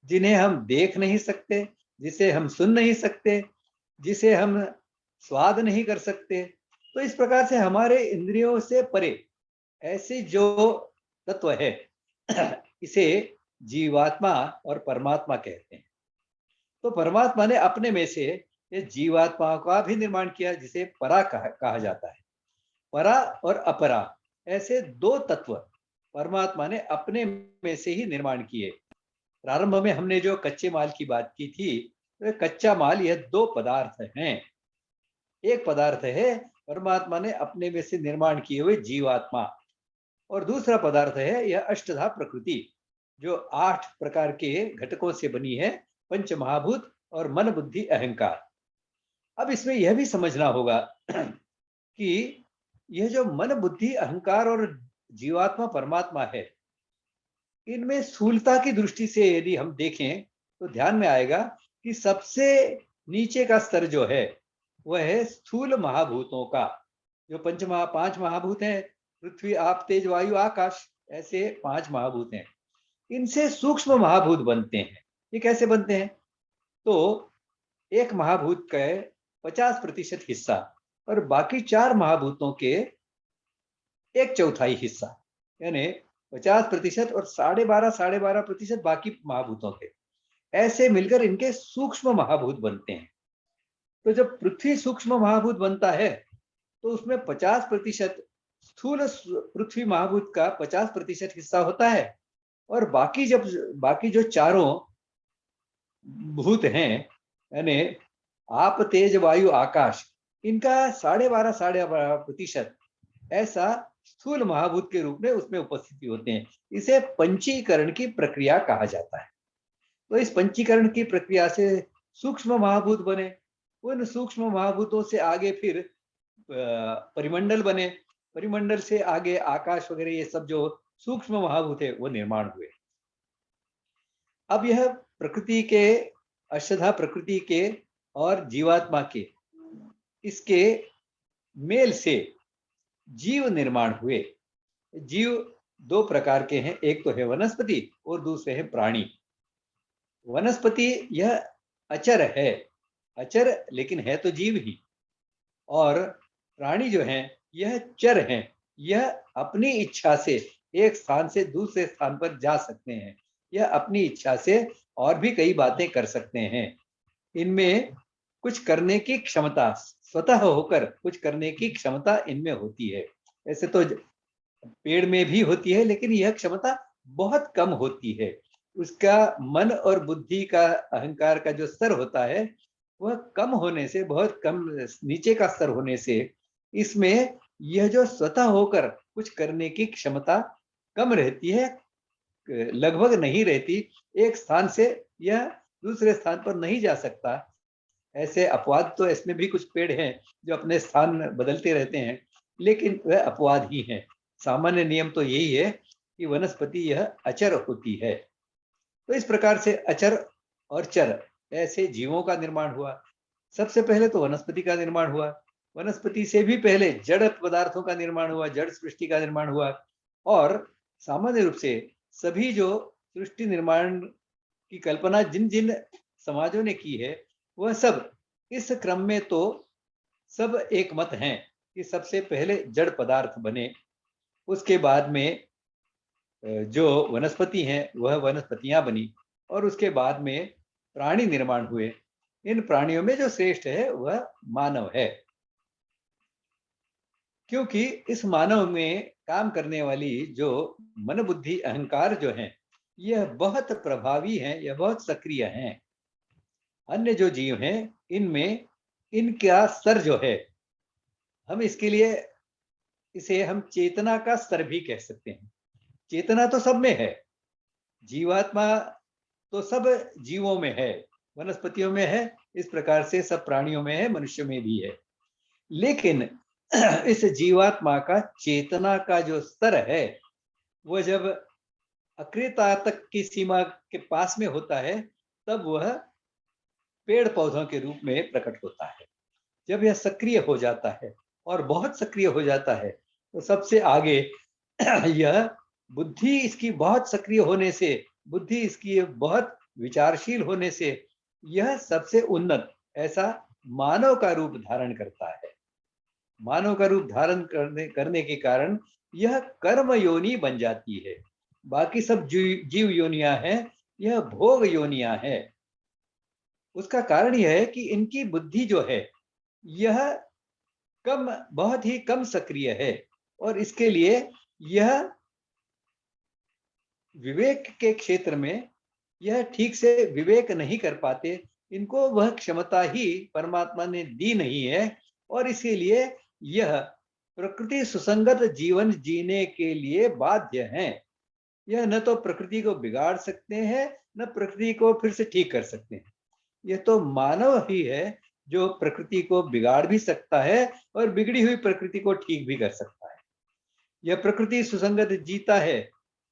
जिन्हें हम देख नहीं सकते, जिसे हम सुन नहीं सकते, जिसे हम स्वाद नहीं कर सकते। तो इस प्रकार से हमारे इंद्रियों से परे ऐसे जो तत्व है, इसे जीवात्मा और परमात्मा कहते हैं। तो परमात्मा ने अपने में से ये जीवात्मा का भी निर्माण किया, जिसे परा कहा जाता है। परा और अपरा ऐसे दो तत्व परमात्मा ने अपने में से ही निर्माण किए। प्रारंभ में हमने जो कच्चे माल की बात की थी, तो कच्चा माल यह दो पदार्थ हैं। एक पदार्थ है परमात्मा ने अपने में से निर्माण किए हुए जीवात्मा, और दूसरा पदार्थ है यह अष्टधा प्रकृति, जो 8 प्रकार के घटकों से बनी है, पंच महाभूत और मन बुद्धि अहंकार। अब इसमें यह भी समझना होगा कि यह जो मन बुद्धि अहंकार और जीवात्मा परमात्मा है, इनमें स्थूलता की दृष्टि से यदि हम देखें तो ध्यान में आएगा कि सबसे नीचे का स्तर जो है वह है स्थूल महाभूतों का। जो 5 महाभूत हैं, पृथ्वी आप तेज वायु आकाश, ऐसे 5 महाभूत हैं। इनसे सूक्ष्म महाभूत बनते हैं। ये कैसे बनते हैं? तो एक महाभूत का 50% हिस्सा और बाकी 4 महाभूतों के 1/4 हिस्सा, यानी 50% और 12.5% बाकी महाभूतों के, ऐसे मिलकर इनके सूक्ष्म महाभूत बनते हैं। तो जब पृथ्वी सूक्ष्म महाभूत बनता है तो उसमें 50% स्थूल पृथ्वी महाभूत का 50% हिस्सा होता है, और बाकी जो चारों भूत हैं, यानी आप तेज वायु आकाश, इनका 12.5% ऐसा स्थूल महाभूत के रूप में उसमें उपस्थिति होते हैं। इसे पंचीकरण की प्रक्रिया कहा जाता है। तो इस पंचीकरण की प्रक्रिया से सूक्ष्म महाभूत बने, उन सूक्ष्म महाभूतों से आगे फिर परिमंडल बने, परिमंडल से आगे आकाश वगैरह, ये सब जो सूक्ष्म महाभूत है वो निर्माण हुए। अब यह प्रकृति के, अष्टधा प्रकृति के और जीवात्मा के, इसके मेल से जीव निर्माण हुए। जीव 2 प्रकार के हैं, एक तो है वनस्पति और दूसरे है प्राणी। वनस्पति यह अचर है, अचर लेकिन है तो जीव ही, और प्राणी जो हैं यह चर हैं, यह अपनी इच्छा से एक स्थान से दूसरे स्थान पर जा सकते हैं, यह अपनी इच्छा से और भी कई बातें कर सकते हैं। इनमें कुछ करने की क्षमता, स्वतः होकर कुछ करने की क्षमता इनमें होती है। ऐसे तो पेड़ में भी होती है, लेकिन यह क्षमता बहुत कम होती है। उसका मन और बुद्धि का, अहंकार का जो स्तर होता है वह कम होने से, बहुत कम नीचे का स्तर होने से, इसमें यह जो स्वतः होकर कुछ करने की क्षमता कम रहती है, लगभग नहीं रहती। एक स्थान से यह दूसरे स्थान पर नहीं जा सकता। ऐसे अपवाद तो इसमें भी कुछ पेड़ हैं जो अपने स्थान बदलते रहते हैं, लेकिन वह अपवाद ही हैं। सामान्य नियम तो यही है कि वनस्पति यह अचर होती है। तो इस प्रकार से अचर और चर ऐसे जीवों का निर्माण हुआ। सबसे पहले तो वनस्पति का निर्माण हुआ। वनस्पति से भी पहले जड़ पदार्थों का निर्माण हुआ, जड़ सृष्टि का निर्माण हुआ। और सामान्य रूप से सभी जो सृष्टि निर्माण की कल्पना जिन जिन समाजों ने की है, वह सब इस क्रम में तो सब एक मत हैं कि सबसे पहले जड़ पदार्थ बने, उसके बाद में जो वनस्पति हैं वह वनस्पतियां बनी, और उसके बाद में प्राणी निर्माण हुए। इन प्राणियों में जो श्रेष्ठ है वह मानव है, क्योंकि इस मानव में काम करने वाली जो मन बुद्धि अहंकार जो है, यह बहुत प्रभावी है, यह बहुत सक्रिय हैं। अन्य जो जीव हैं इनमें इनका स्तर जो है, हम इसके लिए इसे हम चेतना का स्तर भी कह सकते हैं। चेतना तो सब में है, जीवात्मा तो सब जीवों में है, वनस्पतियों में है, इस प्रकार से सब प्राणियों में है, मनुष्य में भी है। लेकिन इस जीवात्मा का चेतना का जो स्तर है वह जब अक्रियता तक की सीमा के पास में होता है, तब वह पेड़ पौधों के रूप में प्रकट होता है। जब यह सक्रिय हो जाता है और बहुत सक्रिय हो जाता है, तो सबसे आगे यह बुद्धि इसकी बहुत सक्रिय होने से, बुद्धि इसकी बहुत विचारशील होने से, यह सबसे उन्नत ऐसा मानव का रूप धारण करता है। मानव का रूप धारण करने के कारण यह कर्म योनि बन जाती है। बाकी सब जीव योनियां हैं, यह भोग योनियां हैं। उसका कारण यह है कि इनकी बुद्धि जो है यह बहुत ही कम सक्रिय है, और इसके लिए यह विवेक के क्षेत्र में यह ठीक से विवेक नहीं कर पाते, इनको वह क्षमता ही परमात्मा ने दी नहीं है, और इसके लिए यह प्रकृति सुसंगत जीवन जीने के लिए बाध्य हैं। यह न तो प्रकृति को बिगाड़ सकते हैं, न प्रकृति को फिर से ठीक कर सकते हैं। यह तो मानव ही है जो प्रकृति को बिगाड़ भी सकता है और बिगड़ी हुई प्रकृति को ठीक भी कर सकता है। यह प्रकृति सुसंगत जीता है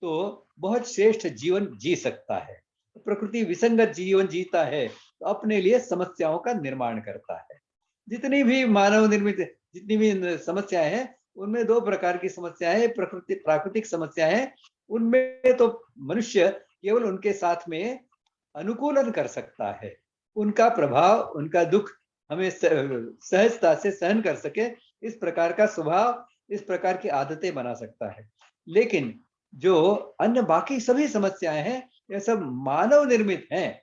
तो बहुत श्रेष्ठ जीवन जी सकता है। प्रकृति विसंगत जीवन जीता है तो अपने लिए समस्याओं का निर्माण करता है। जितनी भी मानव निर्मित जितनी भी समस्याएं हैं, उनमें दो प्रकार की समस्याएं हैं। प्राकृतिक समस्याएं हैं, उनमें तो मनुष्य केवल उनके साथ में अनुकूलन कर सकता है, उनका प्रभाव, उनका दुख हमें सहजता से सहन कर सके, इस प्रकार का स्वभाव, इस प्रकार की आदतें बना सकता है। लेकिन जो अन्य बाकी सभी समस्याएं हैं, यह सब मानव निर्मित हैं,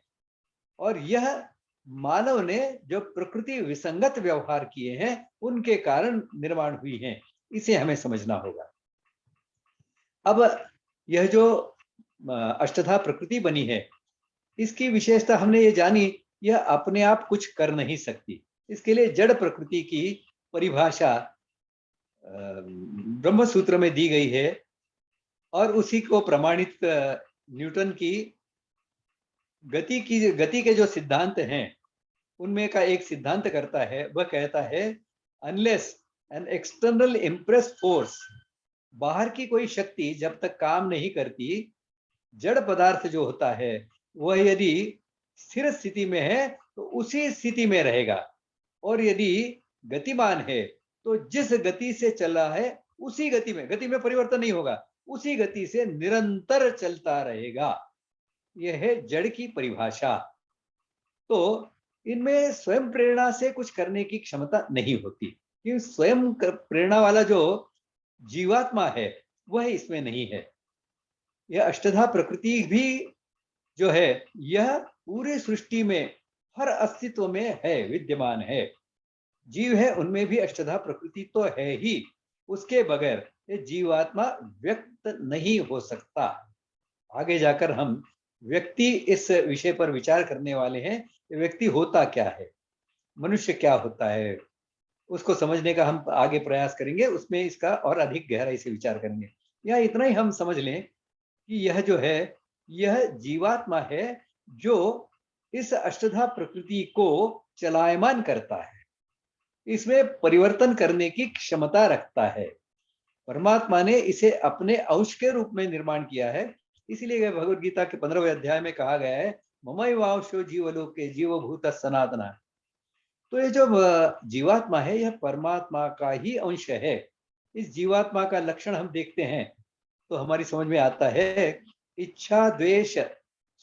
और यह मानव ने जो प्रकृति विसंगत व्यवहार किए हैं उनके कारण निर्माण हुई हैं। इसे हमें समझना होगा। अब यह जो अष्टधा प्रकृति बनी है, इसकी विशेषता हमने ये जानी, यह अपने आप कुछ कर नहीं सकती। इसके लिए जड़ प्रकृति की परिभाषा ब्रह्म सूत्र में दी गई है, और उसी को प्रमाणित न्यूटन की गति के जो सिद्धांत हैं उनमें का एक सिद्धांत करता है। वह कहता है, unless an external impress force, बाहर की कोई शक्ति जब तक काम नहीं करती, जड़ पदार्थ जो होता है वह यदि स्थिर स्थिति में है तो उसी स्थिति में रहेगा, और यदि गतिमान है तो जिस गति से चल रहा है उसी गति में परिवर्तन नहीं होगा, उसी गति से निरंतर चलता रहेगा। यह है जड़ की परिभाषा। तो इनमें स्वयं प्रेरणा से कुछ करने की क्षमता नहीं होती, क्योंकि स्वयं प्रेरणा वाला जो जीवात्मा है वह इसमें नहीं है। यह अष्टधा प्रकृति भी जो है, यह पूरी सृष्टि में हर अस्तित्व में है, विद्यमान है। जीव है, उनमें भी अष्टधा प्रकृति तो है ही, उसके बगैर ये जीवात्मा व्यक्त नहीं हो सकता। आगे जाकर हम व्यक्ति इस विषय पर विचार करने वाले हैं, व्यक्ति होता क्या है, मनुष्य क्या होता है, उसको समझने का हम आगे प्रयास करेंगे। उसमें इसका और अधिक गहराई से विचार करेंगे। या इतना ही हम समझ लें कि यह जो है, यह जीवात्मा है जो इस अष्टधा प्रकृति को चलायमान करता है, इसमें परिवर्तन करने की क्षमता रखता है। परमात्मा ने इसे अपने अंश के रूप में निर्माण किया है। इसीलिए भगवद गीता के 15वें अध्याय में कहा गया है, ममैवांशो जीवलोके जीवभूत सनातना। तो ये जो जीवात्मा है, यह परमात्मा का ही अंश है। इस जीवात्मा का लक्षण हम देखते हैं तो हमारी समझ में आता है, इच्छा द्वेष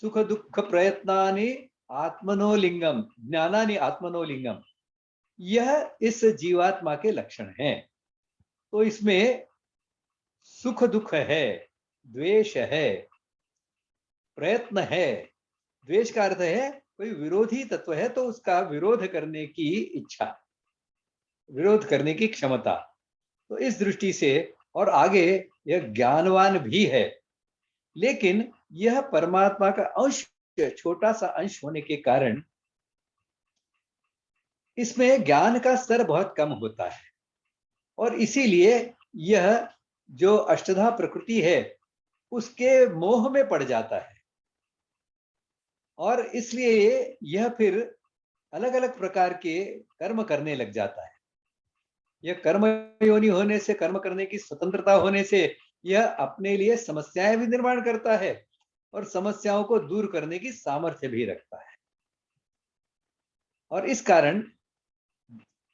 सुख दुख प्रयत्नानि आत्मनोलिंगम ज्ञानानि आत्मनोलिंगम, यह इस जीवात्मा के लक्षण हैं। तो इसमें सुख दुख है, द्वेष है, प्रयत्न है। द्वेष का अर्थ है कोई विरोधी तत्व है तो उसका विरोध करने की इच्छा, विरोध करने की क्षमता। तो इस दृष्टि से, और आगे यह ज्ञानवान भी है, लेकिन यह परमात्मा का अंश, छोटा सा अंश होने के कारण इसमें ज्ञान का स्तर बहुत कम होता है, और इसीलिए यह जो अष्टधा प्रकृति है उसके मोह में पड़ जाता है, और इसलिए यह फिर अलग अलग प्रकार के कर्म करने लग जाता है। यह कर्म योनि होने से, कर्म करने की स्वतंत्रता होने से, यह अपने लिए समस्याएं भी निर्माण करता है और समस्याओं को दूर करने की सामर्थ्य भी रखता है। और इस कारण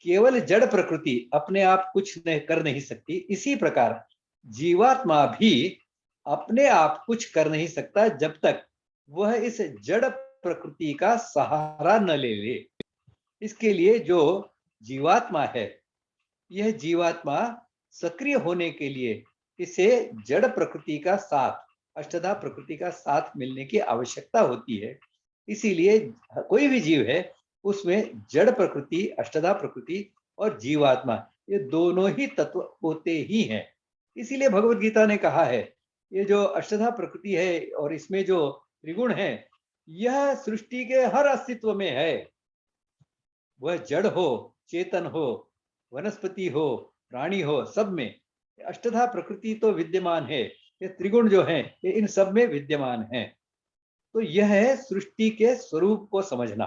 केवल जड़ प्रकृति अपने आप कुछ कर नहीं सकती, इसी प्रकार जीवात्मा भी अपने आप कुछ कर नहीं सकता जब तक वह इस जड़ प्रकृति का सहारा न ले ले। इसके लिए जो जीवात्मा है, यह जीवात्मा सक्रिय होने के लिए इसे जड़ प्रकृति का साथ, अष्टधा प्रकृति का साथ मिलने की आवश्यकता होती है। इसीलिए कोई भी जीव है उसमें जड़ प्रकृति, अष्टधा प्रकृति और जीवात्मा, ये दोनों ही तत्व होते ही हैं। इसीलिए भगवद गीता ने कहा है, ये जो अष्टधा प्रकृति है और इसमें जो त्रिगुण है, यह सृष्टि के हर अस्तित्व में है, वह जड़ हो, चेतन हो, वनस्पति हो, प्राणी हो, सब में अष्टधा प्रकृति तो विद्यमान है। ये त्रिगुण जो है ये इन सब में विद्यमान है। तो यह है सृष्टि के स्वरूप को समझना।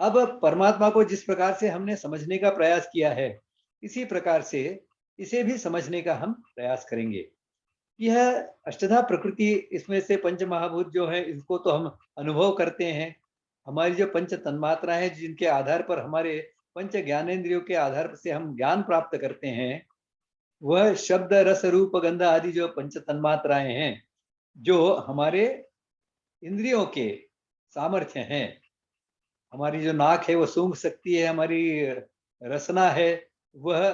अब परमात्मा को जिस प्रकार से हमने समझने का प्रयास किया है, इसी प्रकार से इसे भी समझने का हम प्रयास करेंगे। यह अष्टधा प्रकृति, इसमें से पंच महाभूत जो है इसको तो हम अनुभव करते हैं। हमारी जो पंच तन्मात्रा है, जिनके आधार पर हमारे पंच ज्ञानेंद्रियों के आधार से हम ज्ञान प्राप्त करते हैं, वह शब्द रस रूप गंध आदि जो पंच तन्मात्राएं हैं, जो हमारे इंद्रियों के सामर्थ्य हैं। हमारी जो नाक है वो सूंघ सकती है, हमारी रसना है वह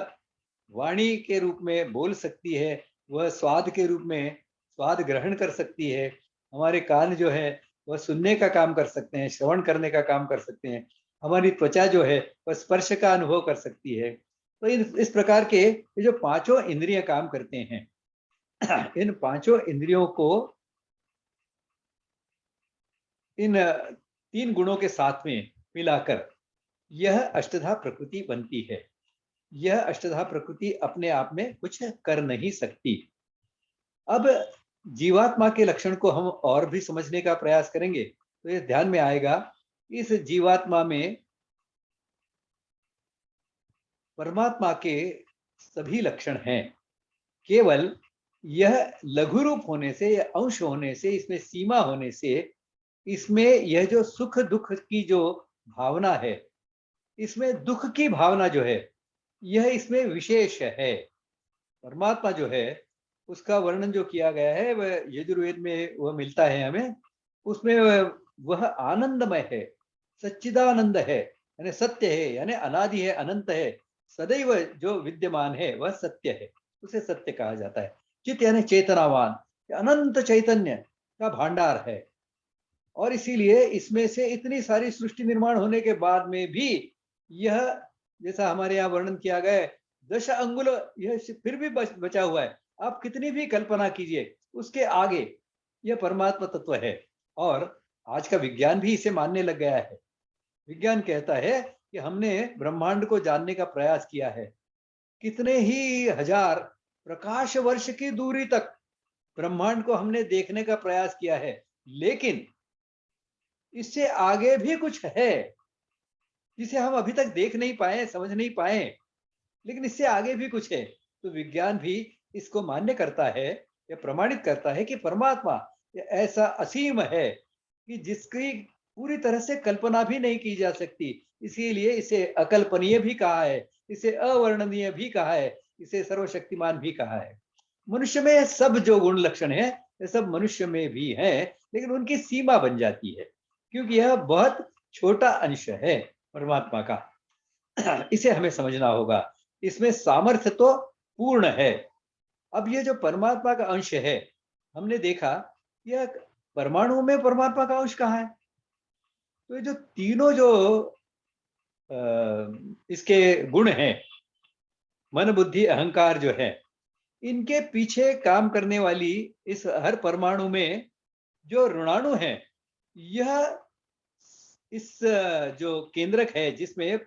वाणी के रूप में बोल सकती है, वह स्वाद के रूप में स्वाद ग्रहण कर सकती है। हमारे कान जो है वह सुनने का काम कर सकते हैं, श्रवण करने का काम कर सकते हैं। हमारी त्वचा जो है वह स्पर्श का अनुभव कर सकती है। तो इस प्रकार के ये जो पांचों इंद्रियां काम करते हैं, इन पांचों इंद्रियों को इन तीन गुणों के साथ में मिलाकर यह अष्टधा प्रकृति बनती है। यह अष्टधा प्रकृति अपने आप में कुछ कर नहीं सकती। अब जीवात्मा के लक्षण को हम और भी समझने का प्रयास करेंगे तो ये ध्यान में आएगा, इस जीवात्मा में परमात्मा के सभी लक्षण हैं। केवल यह लघु रूप होने से या अंश होने से, इसमें सीमा होने से, इसमें यह जो सुख दुख की जो भावना है, इसमें दुख की भावना जो है यह इसमें विशेष है। परमात्मा जो है उसका वर्णन जो किया गया है वह यजुर्वेद में वह मिलता है हमें। उसमें वह आनंदमय है, सच्चिदानंद है, यानी सत्य है, यानी अनादि है, अनंत है, सदैव जो विद्यमान है वह सत्य है, उसे सत्य कहा जाता है। चित यानी चेतनावान, अनंत चैतन्य का भांडार है। और इसीलिए इसमें से इतनी सारी सृष्टि निर्माण होने के बाद में भी यह, जैसा हमारे यहाँ वर्णन किया गया है, 10 अंगुल यह फिर भी बचा हुआ है। आप कितनी भी कल्पना कीजिए, उसके आगे यह परमात्मा तत्व है। और आज का विज्ञान भी इसे मानने लग गया है। विज्ञान कहता है कि हमने ब्रह्मांड को जानने का प्रयास किया है, कितने ही हजार प्रकाश वर्ष की दूरी तक ब्रह्मांड को हमने देखने का प्रयास किया है, लेकिन इससे आगे भी कुछ है जिसे हम अभी तक देख नहीं पाए, समझ नहीं पाए, लेकिन इससे आगे भी कुछ है। तो विज्ञान भी इसको मान्य करता है या प्रमाणित करता है कि परमात्मा ऐसा असीम है कि जिसकी पूरी तरह से कल्पना भी नहीं की जा सकती। इसीलिए इसे अकल्पनीय भी कहा है, इसे अवर्णनीय भी कहा है, इसे सर्वशक्तिमान भी कहा है। मनुष्य में सब जो गुण लक्षण है ये सब मनुष्य में भी है, लेकिन उनकी सीमा बन जाती है, क्योंकि यह बहुत छोटा अंश है परमात्मा का। इसे हमें समझना होगा। इसमें सामर्थ्य तो पूर्ण है। अब ये जो परमात्मा का अंश है, हमने देखा यह परमाणु में परमात्मा का अंश कहाँ है। तो ये जो तीनों जो इसके गुण हैं, मन बुद्धि अहंकार जो है, इनके पीछे काम करने वाली इस हर परमाणु में जो ऋणाणु है, यह इस जो केंद्रक है जिसमें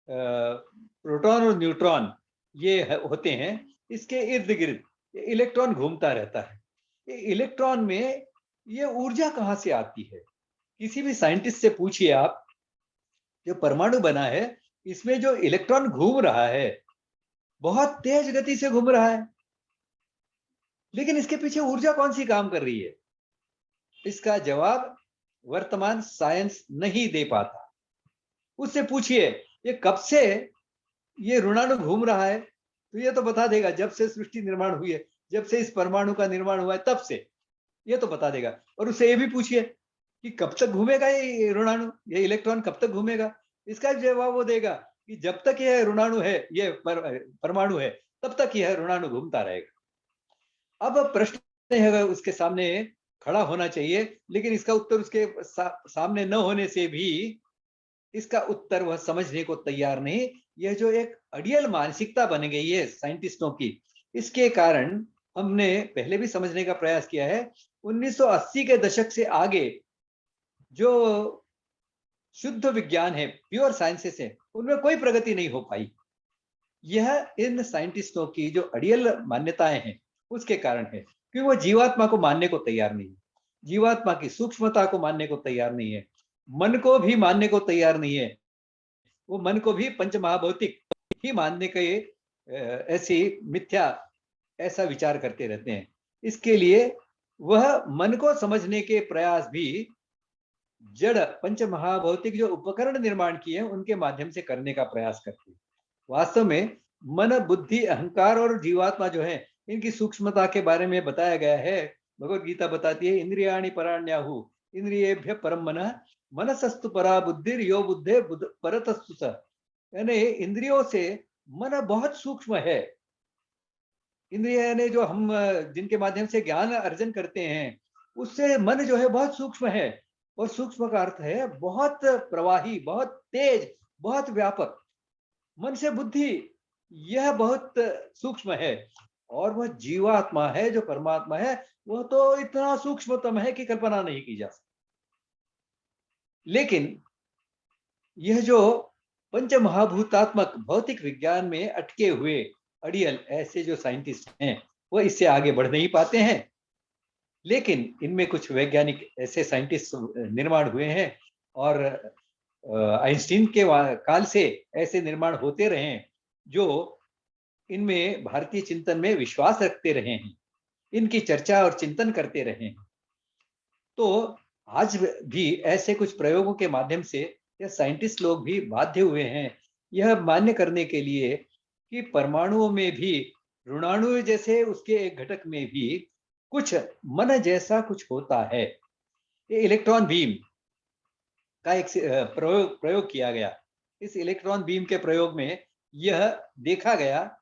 प्रोटॉन और न्यूट्रॉन ये होते हैं, इसके इर्द गिर्द इलेक्ट्रॉन घूमता रहता है। ये इलेक्ट्रॉन में ये ऊर्जा कहाँ से आती है? किसी भी साइंटिस्ट से पूछिए आप, जो परमाणु बना है इसमें जो इलेक्ट्रॉन घूम रहा है बहुत तेज गति से घूम रहा है, लेकिन इसके पीछे ऊर्जा कौन सी काम कर रही है? इसका जवाब वर्तमान साइंस नहीं दे पाता। उससे पूछिए ये कब से ये ऋणाणु घूम रहा है, तो ये तो बता देगा जब से सृष्टि निर्माण हुई है, जब से इस परमाणु का निर्माण हुआ है तब से, ये तो बता देगा। और उससे ये भी पूछिए कि कब तक घूमेगा ये ऋणाणु, ये इलेक्ट्रॉन कब तक घूमेगा, इसका जवाब वो देगा कि जब तक यह ऋणाणु है, ये परमाणु है, तब तक यह ऋणाणु घूमता रहेगा। अब प्रश्न है उसके सामने खड़ा होना चाहिए, लेकिन इसका उत्तर उसके सामने न होने से भी इसका उत्तर वह समझने को तैयार नहीं। यह जो एक अडियल मानसिकता बन गई है साइंटिस्टों की, इसके कारण हमने पहले भी समझने का प्रयास किया है, 1980 के दशक से आगे जो शुद्ध विज्ञान है, प्योर साइंसेस है, उनमें कोई प्रगति नहीं हो पाई। यह इन साइंटिस्टों की जो अड़ियल मान्यताएं हैं उसके कारण है, क्योंकि वो जीवात्मा को मानने को तैयार नहीं है, जीवात्मा की सूक्ष्मता को मानने को तैयार नहीं है, मन को भी मानने को तैयार नहीं है। वो मन को भी पंच महाभौतिक ही मानने के ऐसी मिथ्या ऐसा विचार करते रहते हैं। इसके लिए वह मन को समझने के प्रयास भी जड़ पंच महाभौतिक जो उपकरण निर्माण किए हैं उनके माध्यम से करने का प्रयास करते हैं। वास्तव में मन, बुद्धि, अहंकार और जीवात्मा जो है, इनकी सूक्ष्मता के बारे में बताया गया है। भगवत गीता बताती है, इंद्रियाणि पराण्याहु इंद्रियेभ्य परम मनः मनसस्तु परा बुद्धिर यो बुद्धे परतस्तु स। यानी इंद्रियों से मन बहुत सूक्ष्म है। इंद्रिय यानी जो हम जिनके माध्यम से ज्ञान अर्जन करते हैं, उससे मन जो है बहुत सूक्ष्म है। और सूक्ष्म का अर्थ है बहुत प्रवाही, बहुत तेज, बहुत व्यापक। मन से बुद्धि यह बहुत सूक्ष्म है, और वह जीवात्मा है जो परमात्मा है, वह तो इतना सूक्ष्मतम है कि कल्पना नहीं की जा सकती। लेकिन यह जो पंच महाभूतात्मक भौतिक विज्ञान में अटके हुए अड़ियल ऐसे जो साइंटिस्ट हैं, वह इससे आगे बढ़ नहीं पाते हैं। लेकिन इनमें कुछ वैज्ञानिक ऐसे साइंटिस्ट निर्माण हुए हैं, और आइंस्टीन के काल से ऐसे निर्माण होते रहे हैं जो इनमें भारतीय चिंतन में विश्वास रखते रहे हैं, इनकी चर्चा और चिंतन करते रहे हैं। तो आज भी ऐसे कुछ प्रयोगों के माध्यम से यह साइंटिस्ट लोग भी बाध्य हुए हैं यह मान्य करने के लिए कि परमाणुओं में भी, ऋणाणु जैसे उसके एक घटक में भी कुछ मन जैसा कुछ होता है। ये इलेक्ट्रॉन बीम का एक प्रयोग किया गया। इस इलेक्ट्रॉन बीम के प्रयोग में यह देखा गया,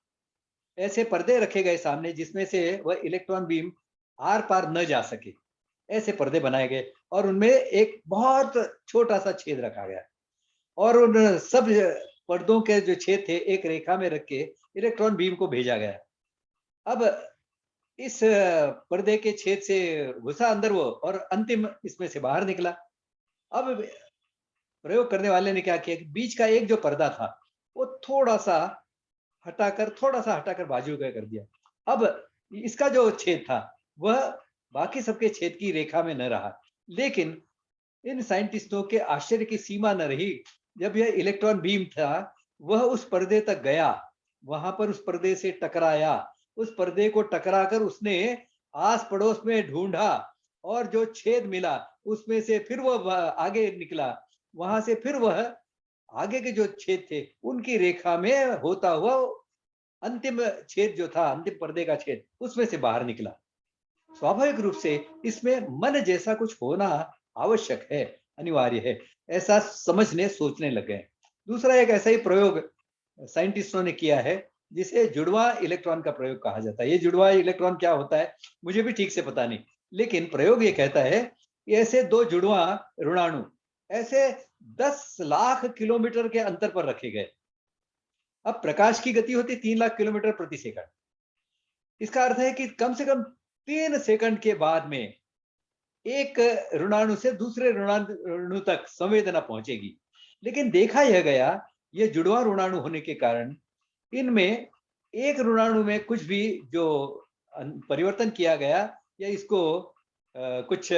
ऐसे पर्दे रखे गए सामने जिसमें से वह इलेक्ट्रॉन बीम आर पार न जा सके, ऐसे पर्दे बनाए गए, और उनमें एक बहुत छोटा सा छेद रखा गया, और उन सब पर्दों के जो छेद थे एक रेखा में रख के इलेक्ट्रॉन बीम को भेजा गया। अब इस पर्दे के छेद से घुसा अंदर वो, और अंतिम इसमें से बाहर निकला। अब प्रयोग करने वाले ने क्या किया कि बीच का एक जो पर्दा था वो थोड़ा सा हटाकर बाजू का कर दिया। अब इसका जो छेद था वह बाकी सबके छेद की रेखा में न रहा। लेकिन इन साइंटिस्टों के आश्चर्य की सीमा न रही, जब यह इलेक्ट्रॉन बीम था वह उस पर्दे तक गया, वहां पर उस पर्दे से टकराया, उस पर्दे को टकराकर उसने आस पड़ोस में ढूंढा, और जो छेद मिला उसमें से फिर वह आगे निकला, वहां से फिर वह आगे के जो छेद थे उनकी रेखा में होता हुआ अंतिम छेद जो था, अंतिम पर्दे का छेद, उसमें से बाहर निकला। स्वाभाविक रूप से इसमें मन जैसा कुछ होना आवश्यक है, अनिवार्य है, ऐसा समझने सोचने लगे। दूसरा एक ऐसा ही प्रयोग साइंटिस्टों ने किया है जिसे जुड़वा इलेक्ट्रॉन का प्रयोग कहा जाता है। ये जुड़वा इलेक्ट्रॉन क्या होता है मुझे भी ठीक से पता नहीं, लेकिन प्रयोग ये कहता है कि ऐसे दो जुड़वा ऋणाणु ऐसे 10 लाख किलोमीटर के अंतर पर रखे गए। अब प्रकाश की गति होती 3 लाख किलोमीटर प्रति सेकंड। इसका अर्थ है कि कम से कम 3 सेकंड के बाद में एक ऋणाणु से दूसरे ऋणाणु तक संवेदना पहुंचेगी। लेकिन देखा यह गया, ये जुड़वा ऋणाणु होने के कारण इनमें एक ऋणाणु में कुछ भी जो परिवर्तन किया गया, या इसको कुछ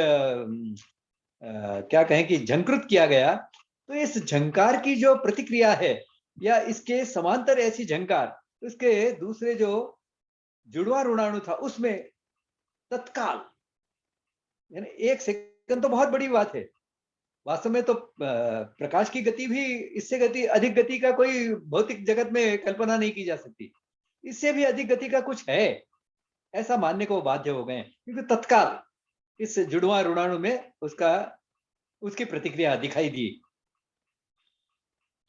क्या कहें कि झंकृत किया गया, तो इस झंकार की जो प्रतिक्रिया है या इसके समांतर ऐसी झंकार, उसके दूसरे जो जुड़वा ऋणाणु था उसमें तत्काल, यानी 1 सेकंड तो बहुत बड़ी बात है। वास्तव में तो प्रकाश की गति भी, इससे अधिक गति का कोई भौतिक जगत में कल्पना नहीं की जा सकती। इससे भी अधिक गति का कुछ है, ऐसा मानने को बाध्य हो गए, क्योंकि तत्काल इस जुड़वा ऋणाणु में उसकी प्रतिक्रिया दिखाई दी।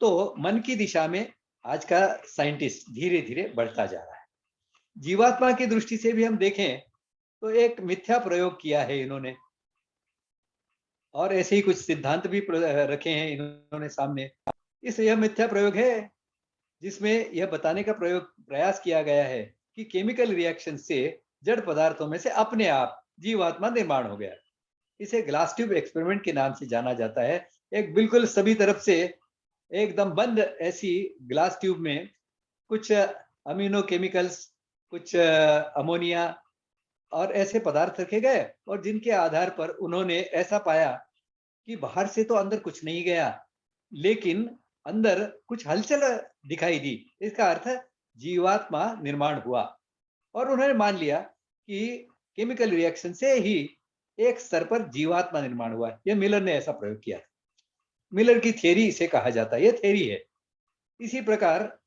तो मन की दिशा में आज का साइंटिस्ट धीरे धीरे बढ़ता जा रहा है। जीवात्मा की दृष्टि से भी हम देखें तो एक मिथ्या प्रयोग किया है इन्होंने, और ऐसे ही कुछ सिद्धांत भी रखे हैं इन्होंने सामने। यह मिथ्या प्रयोग है जिसमें यह बताने का प्रयास किया गया है कि केमिकल रिएक्शन से जड़ पदार्थों में से अपने आप जीवात्मा निर्माण हो गया। इसे ग्लास ट्यूब एक्सपेरिमेंट के नाम से जाना जाता है। एक बिल्कुल सभी तरफ से एकदम बंद ऐसी ग्लास ट्यूब में कुछ अमीनो केमिकल्स, कुछ अमोनिया और ऐसे पदार्थ रखे गए, और जिनके आधार पर उन्होंने ऐसा पाया कि बाहर से तो अंदर कुछ नहीं गया, लेकिन अंदर कुछ हलचल दिखाई दी। इसका अर्थ जीवात्मा निर्माण हुआ, और उन्होंने मान लिया कि केमिकल रिएक्शन से ही एक स्तर पर जीवात्मा निर्माण हुआ। यह मिलर ने ऐसा प्रयोग किया। मिलर की थ्योरी इसे कहा जाता है, यह थ्योरी है। इसी प्रकार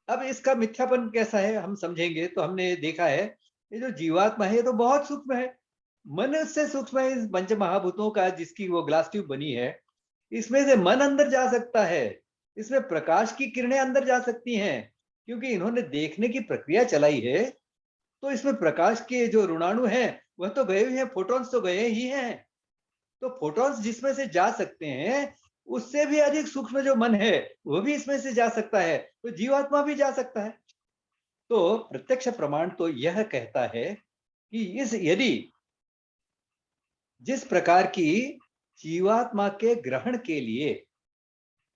अब इसका मिथ्यापन कैसा है हम समझेंगे तो हमने देखा है ये जो जीवात्मा है ये तो बहुत सूक्ष्म है, मन से सूक्ष्म है इस पंच महाभूतों का, जिसकी वो ग्लास ट्यूब बनी है। इसमें से मन अंदर जा सकता है, इसमें प्रकाश की किरणें अंदर जा सकती हैं, क्योंकि इन्होंने देखने की प्रक्रिया चलाई है। तो इसमें प्रकाश के जो ऋणाणु हैं वह तो गए ही हैं, फोटॉन्स तो गए ही हैं। तो फोटॉन्स जिसमें से जा सकते हैं, उससे भी अधिक सूक्ष्म जो मन है वो भी इसमें से जा सकता है, तो जीवात्मा भी जा सकता है। तो प्रत्यक्ष प्रमाण तो यह कहता है कि इस यदि जिस प्रकार की जीवात्मा के ग्रहण के लिए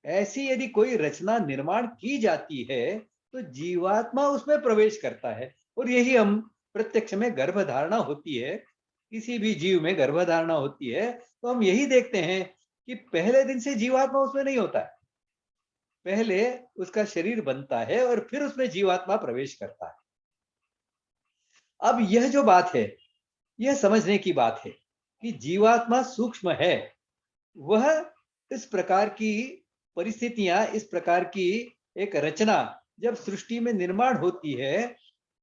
ऐसी यदि कोई रचना निर्माण की जाती है, तो जीवात्मा उसमें प्रवेश करता है। और यही हम प्रत्यक्ष में गर्भधारणा होती है, किसी भी जीव में गर्भधारणा होती है, तो हम यही देखते हैं कि पहले दिन से जीवात्मा उसमें नहीं होता है। पहले उसका शरीर बनता है और फिर उसमें जीवात्मा प्रवेश करता है। अब यह जो बात है, यह समझने की बात है कि जीवात्मा सूक्ष्म है। वह इस प्रकार की परिस्थितियां, इस प्रकार की एक रचना जब सृष्टि में निर्माण होती है,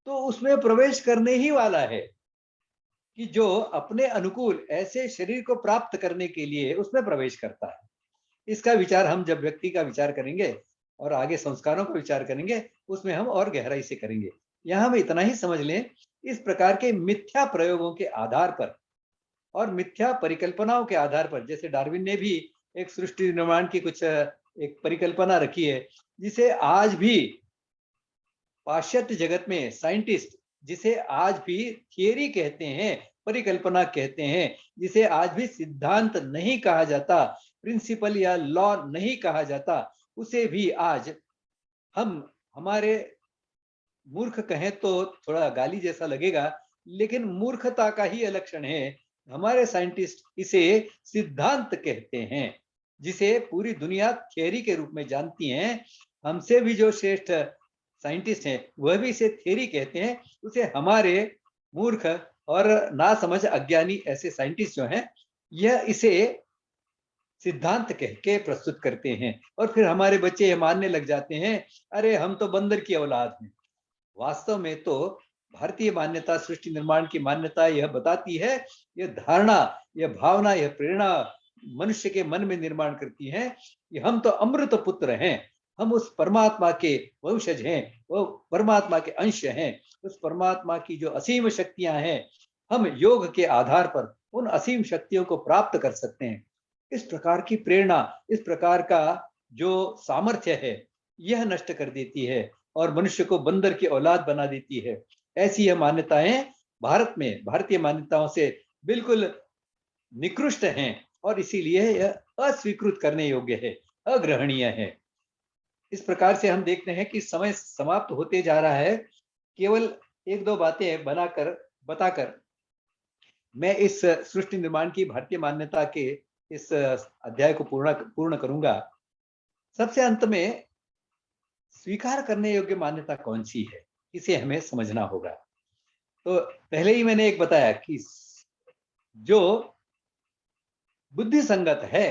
तो उसमें प्रवेश करने ही वाला है कि जो अपने अनुकूल ऐसे शरीर को प्राप्त करने के लिए उसमें प्रवेश करता है। इसका विचार हम जब व्यक्ति का विचार करेंगे और आगे संस्कारों का विचार करेंगे, उसमें हम और गहराई से करेंगे। यहां हम इतना ही समझ लें, इस प्रकार के मिथ्या प्रयोगों के आधार पर और मिथ्या परिकल्पनाओं के आधार पर, जैसे डार्विन ने भी एक सृष्टि निर्माण की कुछ एक परिकल्पना रखी है, जिसे आज भी पाश्चात्य जगत में साइंटिस्ट, जिसे आज भी थियरी कहते हैं, परिकल्पना कहते हैं, जिसे आज भी सिद्धांत नहीं कहा जाता, प्रिंसिपल या लॉ नहीं कहा जाता, उसे भी आज हम हमारे मूर्ख कहें तो थोड़ा गाली जैसा लगेगा, लेकिन मूर्खता का ही लक्षण है। हमारे साइंटिस्ट इसे सिद्धांत कहते हैं, जिसे पूरी दुनिया थियरी के रूप में जानती है। हमसे भी जो श्रेष्ठ साइंटिस्ट हैं वह भी इसे थियरी कहते हैं। उसे हमारे मूर्ख और नासमझ अज्ञानी ऐसे साइंटिस्ट जो हैं, यह इसे सिद्धांत कह के प्रस्तुत करते हैं, और फिर हमारे बच्चे ये मानने लग जाते हैं, अरे हम तो बंदर की औलाद हैं। वास्तव में तो भारतीय मान्यता, सृष्टि निर्माण की मान्यता यह बताती है, यह धारणा, यह भावना, यह प्रेरणा मनुष्य के मन में निर्माण करती है कि हम तो अमृत पुत्र हैं, हम उस परमात्मा के वंशज हैं, वो परमात्मा के अंश हैं। उस परमात्मा की जो असीम शक्तियां हैं, हम योग के आधार पर उन असीम शक्तियों को प्राप्त कर सकते हैं। इस प्रकार की प्रेरणा, इस प्रकार का जो सामर्थ्य है, यह नष्ट कर देती है और मनुष्य को बंदर की औलाद बना देती है। ऐसी यह मान्यताएं भारत में, भारतीय मान्यताओं से बिल्कुल निकृष्ट हैं, और इसीलिए यह अस्वीकृत करने योग्य है, अग्रहणीय है। इस प्रकार से हम देखते हैं कि समय समाप्त होते जा रहा है। केवल एक दो बातें बताकर मैं इस सृष्टि निर्माण की भारतीय मान्यता के इस अध्याय को पूर्ण करूंगा। सबसे अंत में स्वीकार करने योग्य मान्यता कौन सी है, इसे हमें समझना होगा। तो पहले ही मैंने एक बताया कि जो बुद्धि संगत है,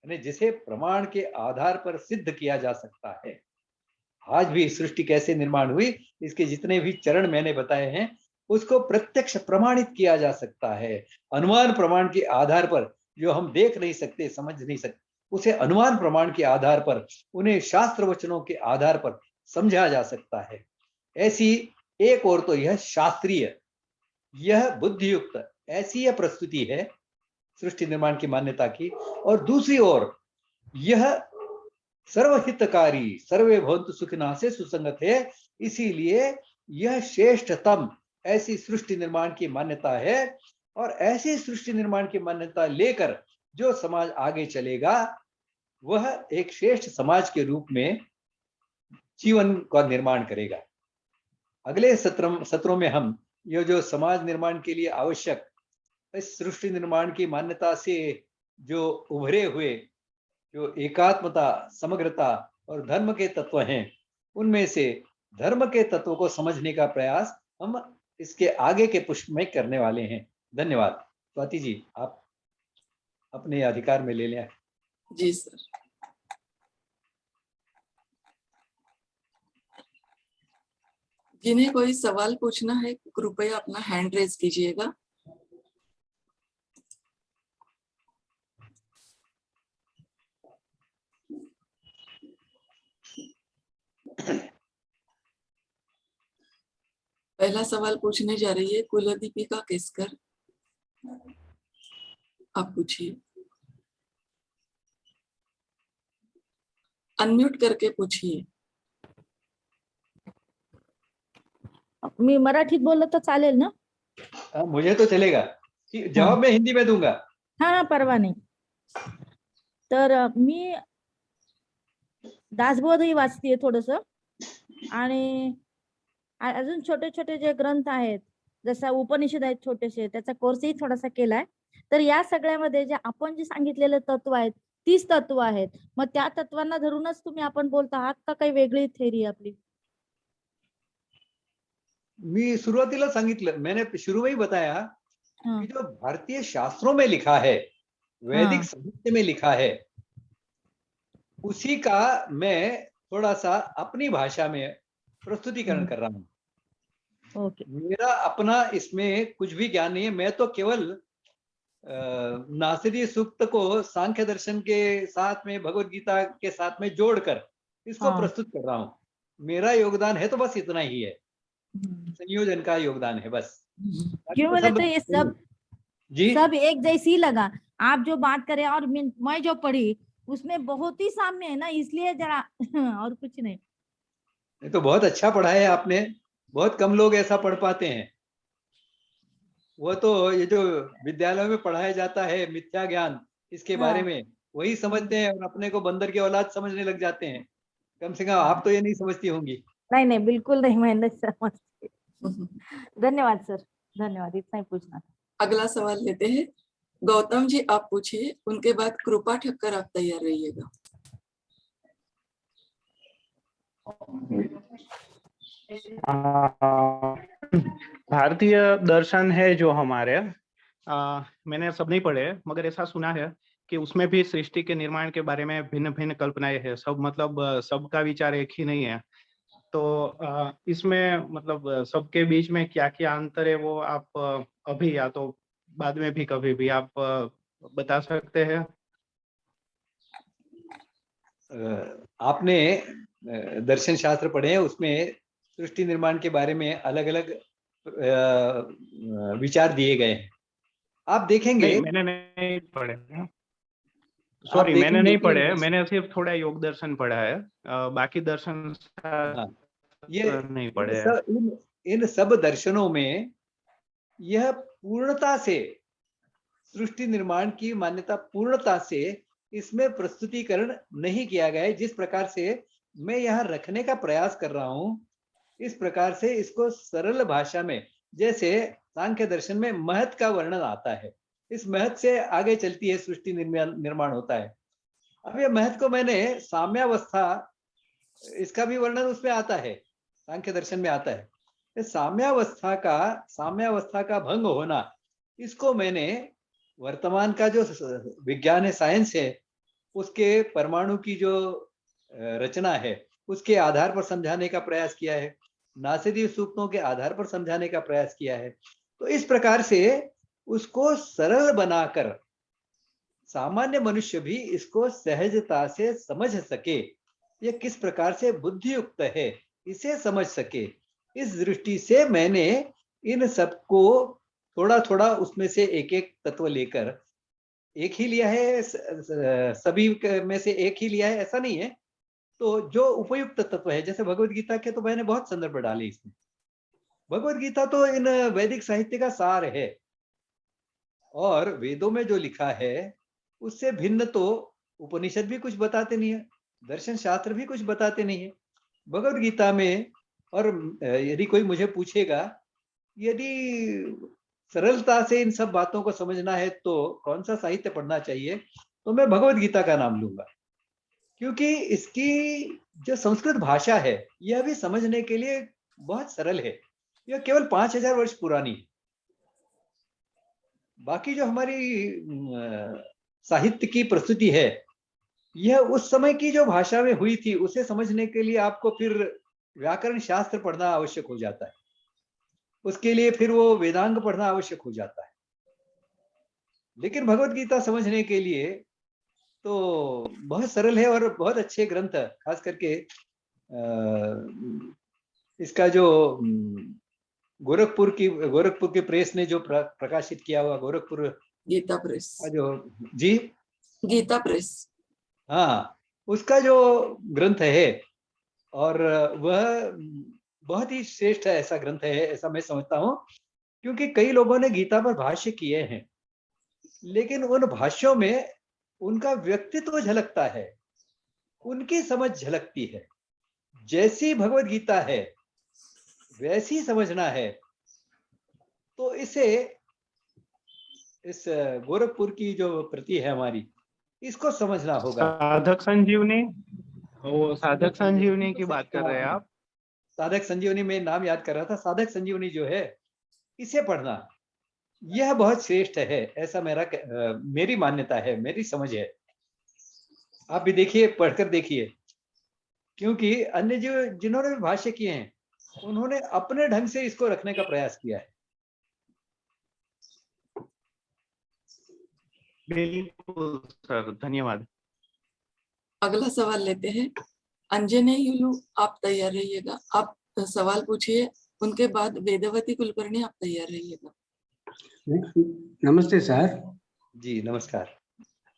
यानी जिसे प्रमाण के आधार पर सिद्ध किया जा सकता है। आज भी सृष्टि कैसे निर्माण हुई, इसके जितने भी चरण मैंने बताए हैं, उसको प्रत्यक्ष प्रमाणित किया जा सकता है। अनुमान प्रमाण के आधार पर, जो हम देख नहीं सकते, समझ नहीं सकते, उसे अनुमान प्रमाण के आधार पर, उन्हें शास्त्र वचनों के आधार पर समझा जा सकता है। ऐसी एक और तो यह शास्त्रीय, यह बुद्धियुक्त ऐसी यह प्रस्तुति है सृष्टि निर्माण की मान्यता की, और दूसरी ओर यह सर्वहितकारी, सर्वे भवन्तु सुखिनः से सुसंगत है। इसीलिए यह श्रेष्ठतम ऐसी सृष्टि निर्माण की मान्यता है और ऐसी सृष्टि निर्माण की मान्यता लेकर जो समाज आगे चलेगा वह एक श्रेष्ठ समाज के रूप में जीवन का निर्माण करेगा। अगले सत्रों में हम ये जो समाज निर्माण के लिए आवश्यक इस सृष्टि निर्माण की मान्यता से जो उभरे हुए जो एकात्मता, समग्रता और धर्म के तत्व हैं, उनमें से धर्म के तत्व को समझने का प्रयास हम इसके आगे के पुष्प में करने वाले हैं। धन्यवाद। स्वाति जी, आप अपने अधिकार में ले लें। जी सर। जिन्हें कोई सवाल पूछना है कृपया अपना हैंड रेज कीजिएगा। पहला सवाल पूछने जा रही है कुलदीपिका केसकर, आप पूछिए। अनम्यूट करके पूछिए। मी मराठीत बोललं तर चालेल ना? मुझे तो चलेगा। जवाब मैं हिंदी में दूंगा। हाँ, परवा नाही। तर मी दासबोधही वाचतेय थोडस, आणि अजून छोटे छोटे जे ग्रंथ आहेत, जसा उपनिषद आहेत छोटेसे, त्याचा कोर्सही थोडासा केलाय। तर या सगळ्यामध्ये जे आपण जे सांगितलेले तत्व आहेत, 30 तत्व आहेत, मग त्या तत्वांना धरूनच तुम्ही आपण बोलत आहात का काही वेगळी थेरी आपली? मी शुरुआतीला सांगितलं, मैंने शुरू में ही बताया हाँ, कि जो भारतीय शास्त्रों में लिखा है, वैदिक साहित्य में लिखा है, उसी का मैं थोड़ा सा अपनी भाषा में प्रस्तुतिकरण कर रहा हूँ। ओके। मेरा अपना इसमें कुछ भी ज्ञान नहीं है। मैं तो केवल नासरी सूक्त को सांख्य दर्शन के साथ में, भगवत गीता के साथ में जोड़कर इसको हाँ। प्रस्तुत कर रहा हूँ। मेरा योगदान है तो बस इतना ही है, संयोजन का योगदान है बस। क्यों बोले तो ये सब जी, सब एक जैसी लगा। आप जो बात करें और मैं जो पढ़ी उसमें बहुत ही साम्य है ना, इसलिए जरा और कुछ नहीं। ये तो बहुत अच्छा पढ़ा है आपने। बहुत कम लोग ऐसा पढ़ पाते हैं। वो तो ये जो विद्यालयों में पढ़ाया जाता है मिथ्या ज्ञान, इसके बारे में वही समझते हैं और अपने को बंदर की औलाद समझने लग जाते हैं। कम से कम आप तो ये नहीं समझती होंगी। नहीं नहीं, बिल्कुल नहीं, मैं नहीं समझती। धन्यवाद सर, धन्यवाद, इतना ही पूछना था। अगला सवाल लेते हैं। गौतम जी आप पूछिए, उनके बाद कृपा ठक्कर आप तैयार रहिएगा। भारतीय दर्शन है जो हमारे, मैंने सब नहीं पढ़े मगर ऐसा सुना है कि उसमें भी सृष्टि के निर्माण के बारे में भिन्न भिन्न कल्पनाएं हैं। सब मतलब सबका विचार एक ही नहीं है। तो इसमें मतलब सबके बीच में क्या क्या अंतर है वो आप अभी या तो बाद में भी कभी भी आप बता सकते हैं? आपने दर्शन शास्त्र पढ़े हैं, उसमें सृष्टि निर्माण के बारे में अलग अलग विचार दिए गए हैं। आप देखेंगे। नहीं, मैंने नहीं पढ़े। सॉरी, मैंने नहीं पढ़े, मैंने सिर्फ थोड़ा योग दर्शन पढ़ा है, बाकी दर्शन ये नहीं पढ़े। इन सब दर्शनों में यह पूर्णता से सृष्टि निर्माण की मान्यता पूर्णता से इसमें प्रस्तुतिकरण नहीं किया गया है। जिस प्रकार से मैं यहाँ रखने का प्रयास कर रहा हूँ, इस प्रकार से इसको सरल भाषा में, जैसे सांख्य दर्शन में महत का वर्णन आता है, इस महत से आगे चलती है सृष्टि निर्माण होता है। अब ये महत को मैंने साम्यावस्था, इसका भी वर्णन उसमें आता है, सांख्य दर्शन में आता है। साम्यावस्था का भंग होना, इसको मैंने वर्तमान का जो विज्ञान है, साइंस है, उसके परमाणु की जो रचना है उसके आधार पर समझाने का प्रयास किया है, नासदीय सूक्तों के आधार पर समझाने का प्रयास किया है। तो इस प्रकार से उसको सरल बनाकर सामान्य मनुष्य भी इसको सहजता से समझ सके, ये किस प्रकार से बुद्धियुक्त है इसे समझ सके, इस दृष्टि से मैंने इन सबको थोड़ा थोड़ा उसमें से एक एक तत्व लेकर, एक ही लिया है, सभी में से एक ही लिया है ऐसा नहीं है। तो जो उपयुक्त तत्व है, जैसे भगवत गीता के तो मैंने बहुत संदर्भ डाले इसमें। भगवत गीता तो इन वैदिक साहित्य का सार है। और वेदों में जो लिखा है उससे भिन्न तो उपनिषद भी कुछ बताते नहीं है, दर्शन शास्त्र भी कुछ बताते नहीं है। भगवद गीता में, और यदि कोई मुझे पूछेगा यदि सरलता से इन सब बातों को समझना है तो कौन सा साहित्य पढ़ना चाहिए, तो मैं भगवद गीता का नाम लूंगा, क्योंकि इसकी जो संस्कृत भाषा है यह भी समझने के लिए बहुत सरल है। यह केवल 5000 वर्ष पुरानी है। बाकी जो हमारी साहित्य की प्रस्तुति है यह उस समय की जो भाषा में हुई थी, उसे समझने के लिए आपको फिर व्याकरण शास्त्र पढ़ना आवश्यक हो जाता है, उसके लिए फिर वो वेदांग पढ़ना आवश्यक हो जाता है। लेकिन भगवत गीता समझने के लिए तो बहुत सरल है और बहुत अच्छे ग्रंथ, खास करके इसका जो गोरखपुर की प्रेस ने जो प्रकाशित किया हुआ, गोरखपुर गीता प्रेस, जो जी गीता प्रेस, हाँ, उसका जो ग्रंथ है, और वह बहुत ही श्रेष्ठ है, ऐसा ग्रंथ है, ऐसा मैं समझता हूँ। क्योंकि कई लोगों ने गीता पर भाष्य किए हैं, लेकिन उन भाष्यों में उनका व्यक्तित्व झलकता है, उनकी समझ झलकती है। जैसी भगवत गीता है वैसी समझना है, तो इसे इस गोरखपुर की जो प्रति है हमारी, इसको समझना होगा। साधक संजीवनी, वो साधक संजीवनी की बात कर रहे हैं आप? साधक संजीवनी में नाम याद कर रहा था, साधक संजीवनी जो है इसे पढ़ना, यह बहुत श्रेष्ठ है, ऐसा मेरी मान्यता है, मेरी समझ है। आप भी देखिए, पढ़कर देखिए, क्योंकि अन्य जो जिन्होंने भी भाष्य किए हैं उन्होंने अपने ढंग से इसको रखने का प्रयास किया है। बिल्कुल सर, धन्यवाद। अगला सवाल लेते हैं। अंजने युलू, आप तैयार रहिएगा, आप सवाल पूछिए, उनके बाद वेदवती कुलकर्णी आप तैयार रहिएगा। Namaste, sir. जी नमस्कार।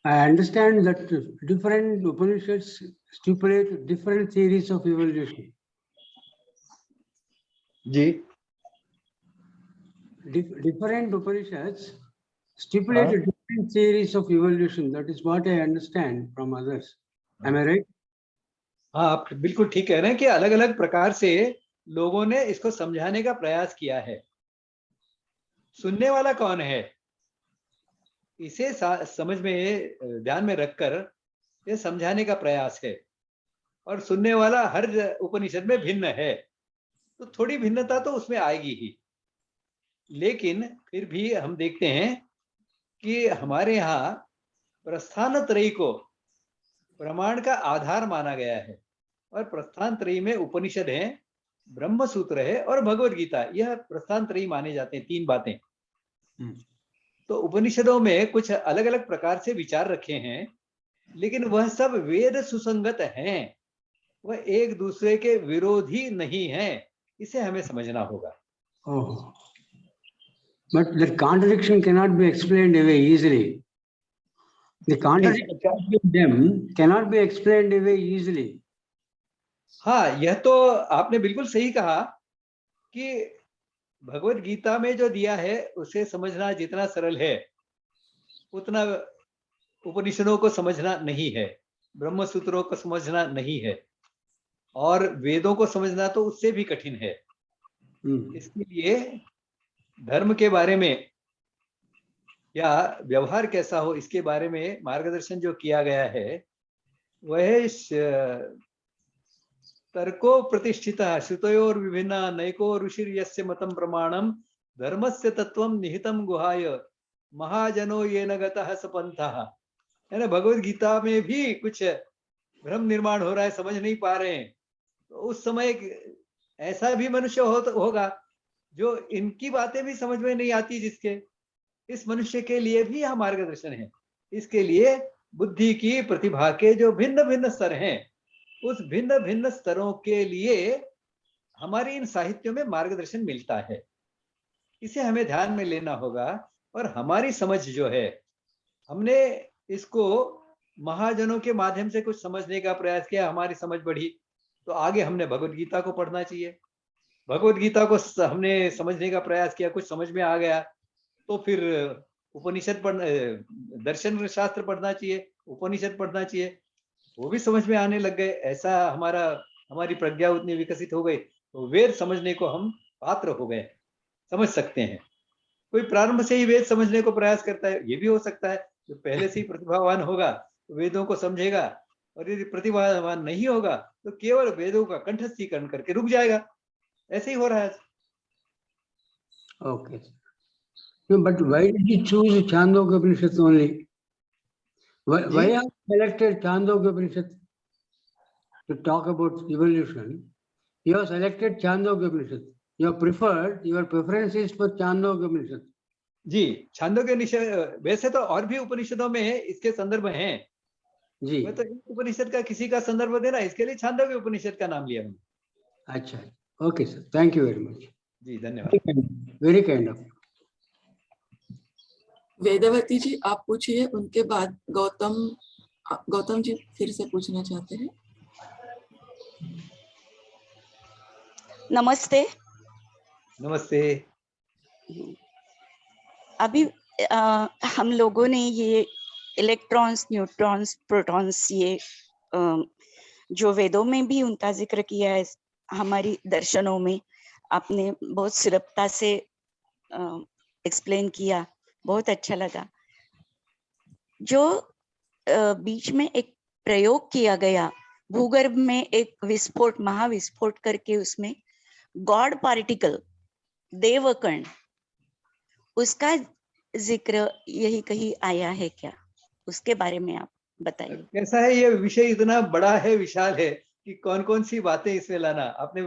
I understand that different Upanishads stipulate different theories of evolution. Ji Different Upanishads stipulate different theories of evolution. That is what I understand from others. Am I right? हाँ, आप बिल्कुल ठीक कह रहे हैं कि अलग अलग प्रकार से लोगों ने इसको समझाने का प्रयास किया है। सुनने वाला कौन है, इसे समझ में ध्यान में रखकर ये समझाने का प्रयास है। और सुनने वाला हर उपनिषद में भिन्न है, तो थोड़ी भिन्नता तो उसमें आएगी ही। लेकिन फिर भी हम देखते हैं कि हमारे यहाँ प्रस्थान त्रयी को प्रमाण का आधार माना गया है, और प्रस्थान त्रयी में उपनिषद है, ब्रह्म सूत्र है और भगवद गीता, यह प्रस्थान त्रयी माने जाते हैं, 3 बातें। तो उपनिषदों में कुछ अलग अलग प्रकार से विचार रखे हैं, लेकिन वह सब वेद सुसंगत हैं, वह एक दूसरे के विरोधी नहीं हैं, इसे हमें समझना होगा। Oh. But the contradiction cannot be explained away easily. The contradiction between them cannot be explained away easily. हाँ, यह तो आपने बिल्कुल सही कहा कि भगवत गीता में जो दिया है उसे समझना जितना सरल है उतना उपनिषदों को समझना नहीं है, ब्रह्म सूत्रों को समझना नहीं है, और वेदों को समझना तो उससे भी कठिन है। इसके लिए धर्म के बारे में या व्यवहार कैसा हो, इसके बारे में मार्गदर्शन जो किया गया है वह तर्को प्रतिष्ठितः श्रुतयोर विभिन्न नैको ऋषिर यस्य मतम प्रमाणम धर्मस्य तत्वम निहितम गुहाय महाजनो येन गतः स पंथः। है ना, भगवत गीता में भी कुछ भ्रम निर्माण हो रहा है, समझ नहीं पा रहे हैं, तो उस समय ऐसा भी मनुष्य होगा जो इनकी बातें भी समझ में नहीं आती, जिसके इस मनुष्य के लिए भी यह मार्गदर्शन है। इसके लिए बुद्धि की प्रतिभा के जो भिन्न भिन्न स्तर हैं, उस भिन्न भिन्न स्तरों के लिए हमारे इन साहित्यों में मार्गदर्शन मिलता है, इसे हमें ध्यान में लेना होगा। और हमारी समझ जो है, हमने इसको महाजनों के माध्यम से कुछ समझने का प्रयास किया, हमारी समझ बढ़ी, तो आगे हमने भगवत गीता को पढ़ना चाहिए। भगवत गीता को हमने समझने का प्रयास किया, कुछ समझ में आ गया, तो फिर उपनिषद दर्शन शास्त्र पढ़ना चाहिए, उपनिषद पढ़ना चाहिए, वो भी समझ में आने लग गए। ऐसा हमारी प्रज्ञा उतनी विकसित हो गई, तो वेद समझने को हम पात्र हो गए, समझ सकते हैं। कोई प्रारंभ से ही वेद समझने को प्रयास करता है, ये भी हो सकता है। जो पहले से ही प्रतिभावान होगा तो वेदों को समझेगा, और यदि प्रतिभावान नहीं होगा तो केवल वेदों का कंठस्थीकरण करके रुक जाएगा। ऐसे ही हो रहा है। Okay. No, but why did you choose Chandogya Upanishad only? Why have you selected Chandogya Upanishad to talk about evolution? You have selected Chandogya Upanishad. Your preference is for Chandogya Upanishad. जी, छांदोग्य उपनिषद, वैसे तो और भी उपनिषदों में इसके संदर्भ हैं जी। मैं तो एक उपनिषद का किसी का संदर्भ देना, इसके लिए छांदोग्य उपनिषद का नाम लिया मैंने। अच्छा, okay sir, thank you very much. जी धन्यवाद। Very kind of. Vedavati ji आप पूछिए, उनके बाद गौतम जी फिर से पूछना चाहते हैं। नमस्ते। नमस्ते। अभी हम लोगों ने ये इलेक्ट्रॉन्स, न्यूट्रॉन्स, प्रोटॉन्स, ये जो वेदों में भी उनका जिक्र किया है, हमारी दर्शनों में आपने बहुत सुलभता से एक्सप्लेन किया, बहुत अच्छा लगा। जो बीच में एक प्रयोग किया गया, भूगर्भ में एक विस्फोट, महाविस्फोट करके उसमें गॉड पार्टिकल, देवकण, उसका जिक्र यही कहीं आया है क्या? उसके बारे में आप बताइए। कैसा है ये विषय, इतना बड़ा है, विशाल है कि कौन कौन सी बातें इसमें लाना। आपने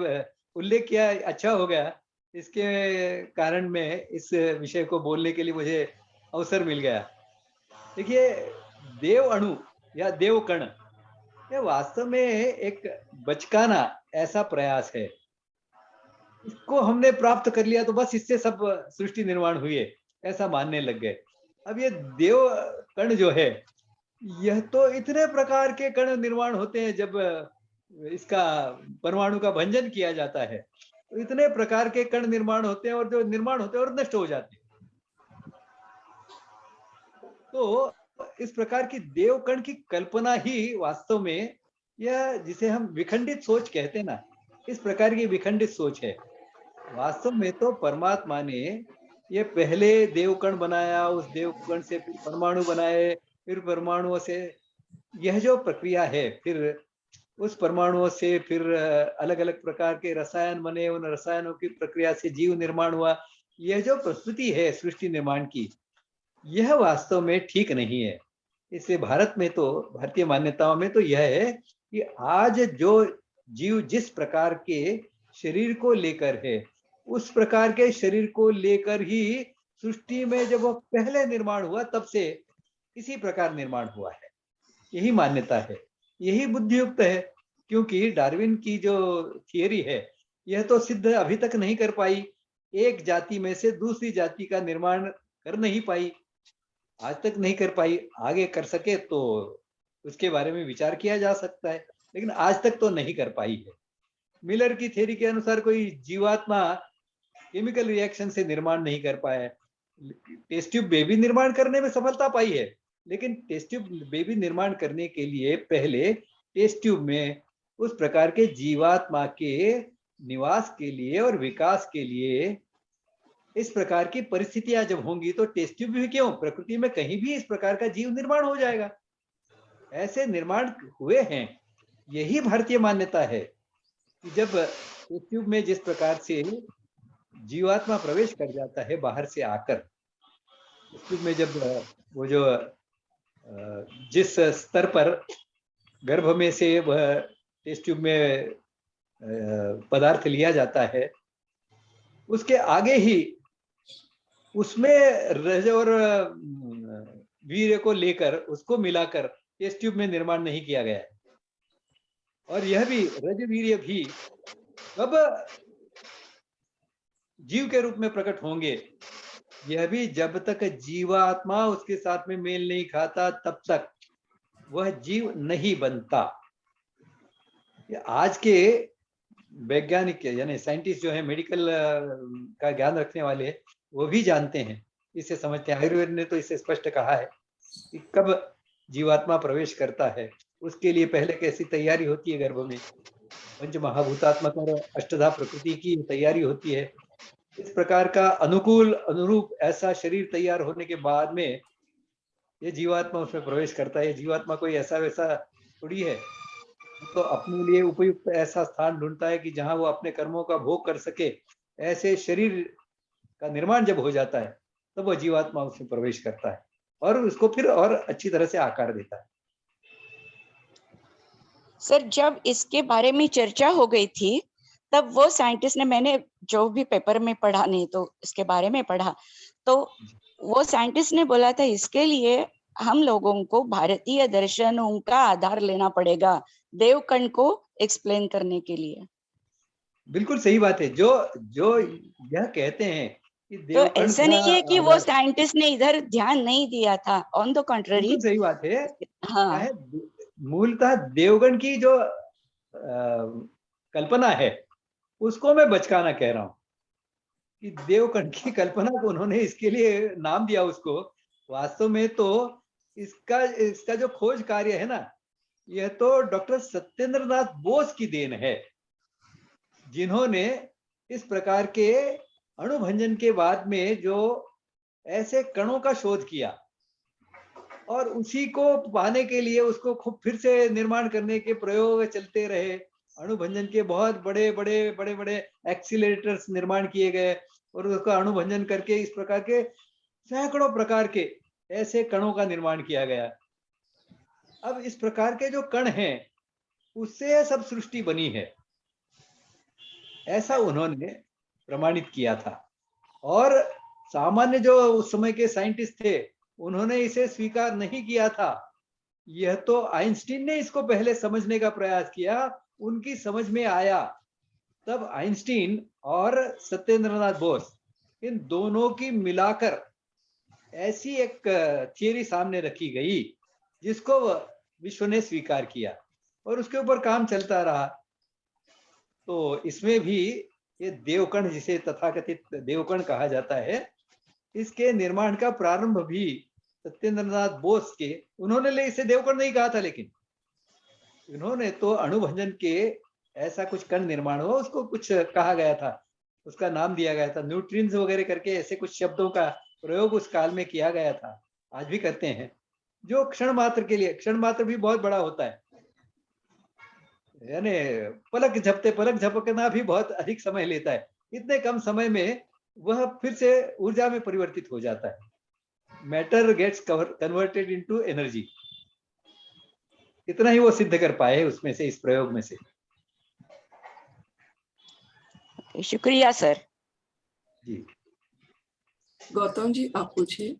उल्लेख किया, अच्छा हो गया, इसके कारण में इस विषय को बोलने के लिए मुझे अवसर मिल गया। देखिए, देव अणु या देव कण, ये वास्तव में एक बचकाना ऐसा प्रयास है। इसको हमने प्राप्त कर लिया तो बस इससे सब सृष्टि निर्माण हुई है, ऐसा मानने लग गए। अब ये देव कण जो है, यह तो इतने प्रकार के कण निर्माण होते हैं, जब इसका परमाणु का भंजन किया जाता है तो इतने प्रकार के कण निर्माण होते हैं, और जो निर्माण होते हैं और नष्ट हो जाते हैं। तो इस प्रकार की देव कण की कल्पना ही वास्तव में यह, जिसे हम विखंडित सोच कहते हैं ना, इस प्रकार की विखंडित सोच है। वास्तव में तो परमात्मा ने ये पहले देवकण बनाया, उस देवकण से फिर परमाणु बनाए, फिर परमाणुओं से यह जो प्रक्रिया है, फिर उस परमाणुओं से फिर अलग अलग प्रकार के रसायन बने, उन रसायनों की प्रक्रिया से जीव निर्माण हुआ। यह जो प्रस्तुति है सृष्टि निर्माण की, यह वास्तव में ठीक नहीं है। इससे भारत में तो, भारतीय मान्यताओं में तो यह है कि आज जो जीव जिस प्रकार के शरीर को लेकर है, उस प्रकार के शरीर को लेकर ही सृष्टि में जब वो पहले निर्माण हुआ, तब से इसी प्रकार निर्माण हुआ है। यही मान्यता है, यही बुद्धियुक्त है। क्योंकि डार्विन की जो थियरी है, यह तो सिद्ध अभी तक नहीं कर पाई, एक जाति में से दूसरी जाति का निर्माण कर नहीं पाई, आज तक नहीं कर पाई। आगे कर सके तो उसके बारे में विचार किया जा सकता है, लेकिन आज तक तो नहीं कर पाई है। मिलर की थ्योरी के अनुसार कोई जीवात्मा केमिकल रिएक्शन से निर्माण नहीं कर पाया है। टेस्ट ट्यूब बेबी निर्माण करने में सफलता पाई है, लेकिन टेस्ट ट्यूब बेबी निर्माण करने के लिए पहले टेस्ट ट्यूब में उस प्रकार के जीवात्मा के निवास के लिए और विकास के लिए इस प्रकार की परिस्थितियां जब होंगी, तो टेस्ट ट्यूब भी क्यों, प्रकृति में कहीं भी इस प्रकार का जीव निर्माण हो जाएगा। ऐसे निर्माण हुए हैं। यही भारतीय मान्यता है कि जब टेस्ट ट्यूब में जिस प्रकार से जीवात्मा प्रवेश कर जाता है बाहर से आकर, टेस्ट ट्यूब में जब वो जो जिस स्तर पर गर्भ में से वह टेस्ट ट्यूब में पदार्थ लिया जाता है, उसके आगे ही उसमें रज और वीर्य को लेकर उसको मिलाकर टेस्ट ट्यूब में निर्माण नहीं किया गया है। और यह भी रज वीर्य भी कब जीव के रूप में प्रकट होंगे, यह भी जब तक जीवात्मा उसके साथ में मेल नहीं खाता, तब तक वह जीव नहीं बनता। आज के वैज्ञानिक यानी साइंटिस्ट जो है, मेडिकल का ज्ञान रखने वाले, वो भी जानते हैं इसे समझते हैं। आयुर्वेद ने तो इसे स्पष्ट कहा है कि कब जीवात्मा प्रवेश करता है, उसके लिए पहले कैसी तैयारी होती है गर्भ में, पंच महाभूतात्मक और अष्टधा प्रकृति की तैयारी होती है। इस प्रकार का अनुकूल अनुरूप ऐसा शरीर तैयार होने के बाद में ये जीवात्मा उसमें प्रवेश करता है। जीवात्मा कोई ऐसा वैसा थोड़ी है, तो अपने लिए उपयुक्त ऐसा स्थान ढूंढता है कि जहां वो अपने कर्मों का भोग कर सके। ऐसे शरीर का निर्माण जब हो जाता है तब वो जीवात्मा उसमें प्रवेश करता है और उसको फिर और अच्छी तरह से आकार देता है। सर, जब इसके बारे में चर्चा हो गई थी तब वो साइंटिस्ट ने, मैंने जो भी पेपर में पढ़ा, नहीं तो इसके बारे में पढ़ा, तो वो साइंटिस्ट ने बोला था इसके लिए हम लोगों को भारतीय दर्शनों का आधार लेना पड़ेगा देवकण को एक्सप्लेन करने के लिए। बिल्कुल सही बात है। जो जो यह कहते हैं कि तो देवकण ऐसा का नहीं है कि वो आधार, साइंटिस्ट ने इधर ध्यान नहीं दिया था, ऑन द कंट्ररी। बिल्कुल सही बात है। क्या हाँ, है, मूलतः देवगण की जो कल्पना है उसको मैं बचकाना कह रहा हूं कि देवगण की कल्पना को उन्होंने इसके लिए नाम दिया उसको। वास्तव में तो इसका जो खोज कार्य है ना, यह तो डॉक्टर सत्येंद्र नाथ बोस की देन है, जिन्होंने इस प्रकार के अणुभंजन के बाद में जो ऐसे कणों का शोध किया और उसी को पाने के लिए उसको खूब फिर से निर्माण करने के प्रयोग चलते रहे। अणुभंजन के बहुत बड़े बड़े बड़े बड़े एक्सीलरेटर्स निर्माण किए गए और उसका अणुभंजन करके इस प्रकार के सैकड़ों प्रकार के ऐसे कणों का निर्माण किया गया। अब इस प्रकार के जो कण हैं उससे सब सृष्टि बनी है, ऐसा उन्होंने प्रमाणित किया था। और सामान्य जो उस समय के साइंटिस्ट थे उन्होंने इसे स्वीकार नहीं किया था। यह तो आइंस्टीन ने इसको पहले समझने का प्रयास किया, उनकी समझ में आया, तब आइंस्टीन और सत्येंद्रनाथ बोस इन दोनों की मिलाकर ऐसी एक थियरी सामने रखी गई जिसको विश्व ने स्वीकार किया और उसके ऊपर काम चलता रहा। तो इसमें भी ये देवकण, जिसे तथाकथित देवकण कहा जाता है, इसके निर्माण का प्रारंभ भी सत्येंद्रनाथ बोस के, उन्होंने इसे देवकण नहीं कहा था, लेकिन उन्होंने तो अणुभंजन के ऐसा कुछ कण निर्माण हो उसको कुछ कहा गया था, उसका नाम दिया गया था, न्यूट्रिन्स वगैरह करके ऐसे कुछ शब्दों का प्रयोग उस काल में किया गया था, आज भी करते हैं, जो क्षण मात्र के लिए, क्षण मात्र भी बहुत बड़ा होता है, यानी पलक झपकना भी बहुत अधिक समय लेता है, इतने कम समय में वह फिर से ऊर्जा में परिवर्तित हो जाता है। Matter gets converted into energy, इतना ही वो सिद्ध कर पाए उसमें से, इस प्रयोग में से। शुक्रिया सर। जी गौतम जी, आप पूछिए।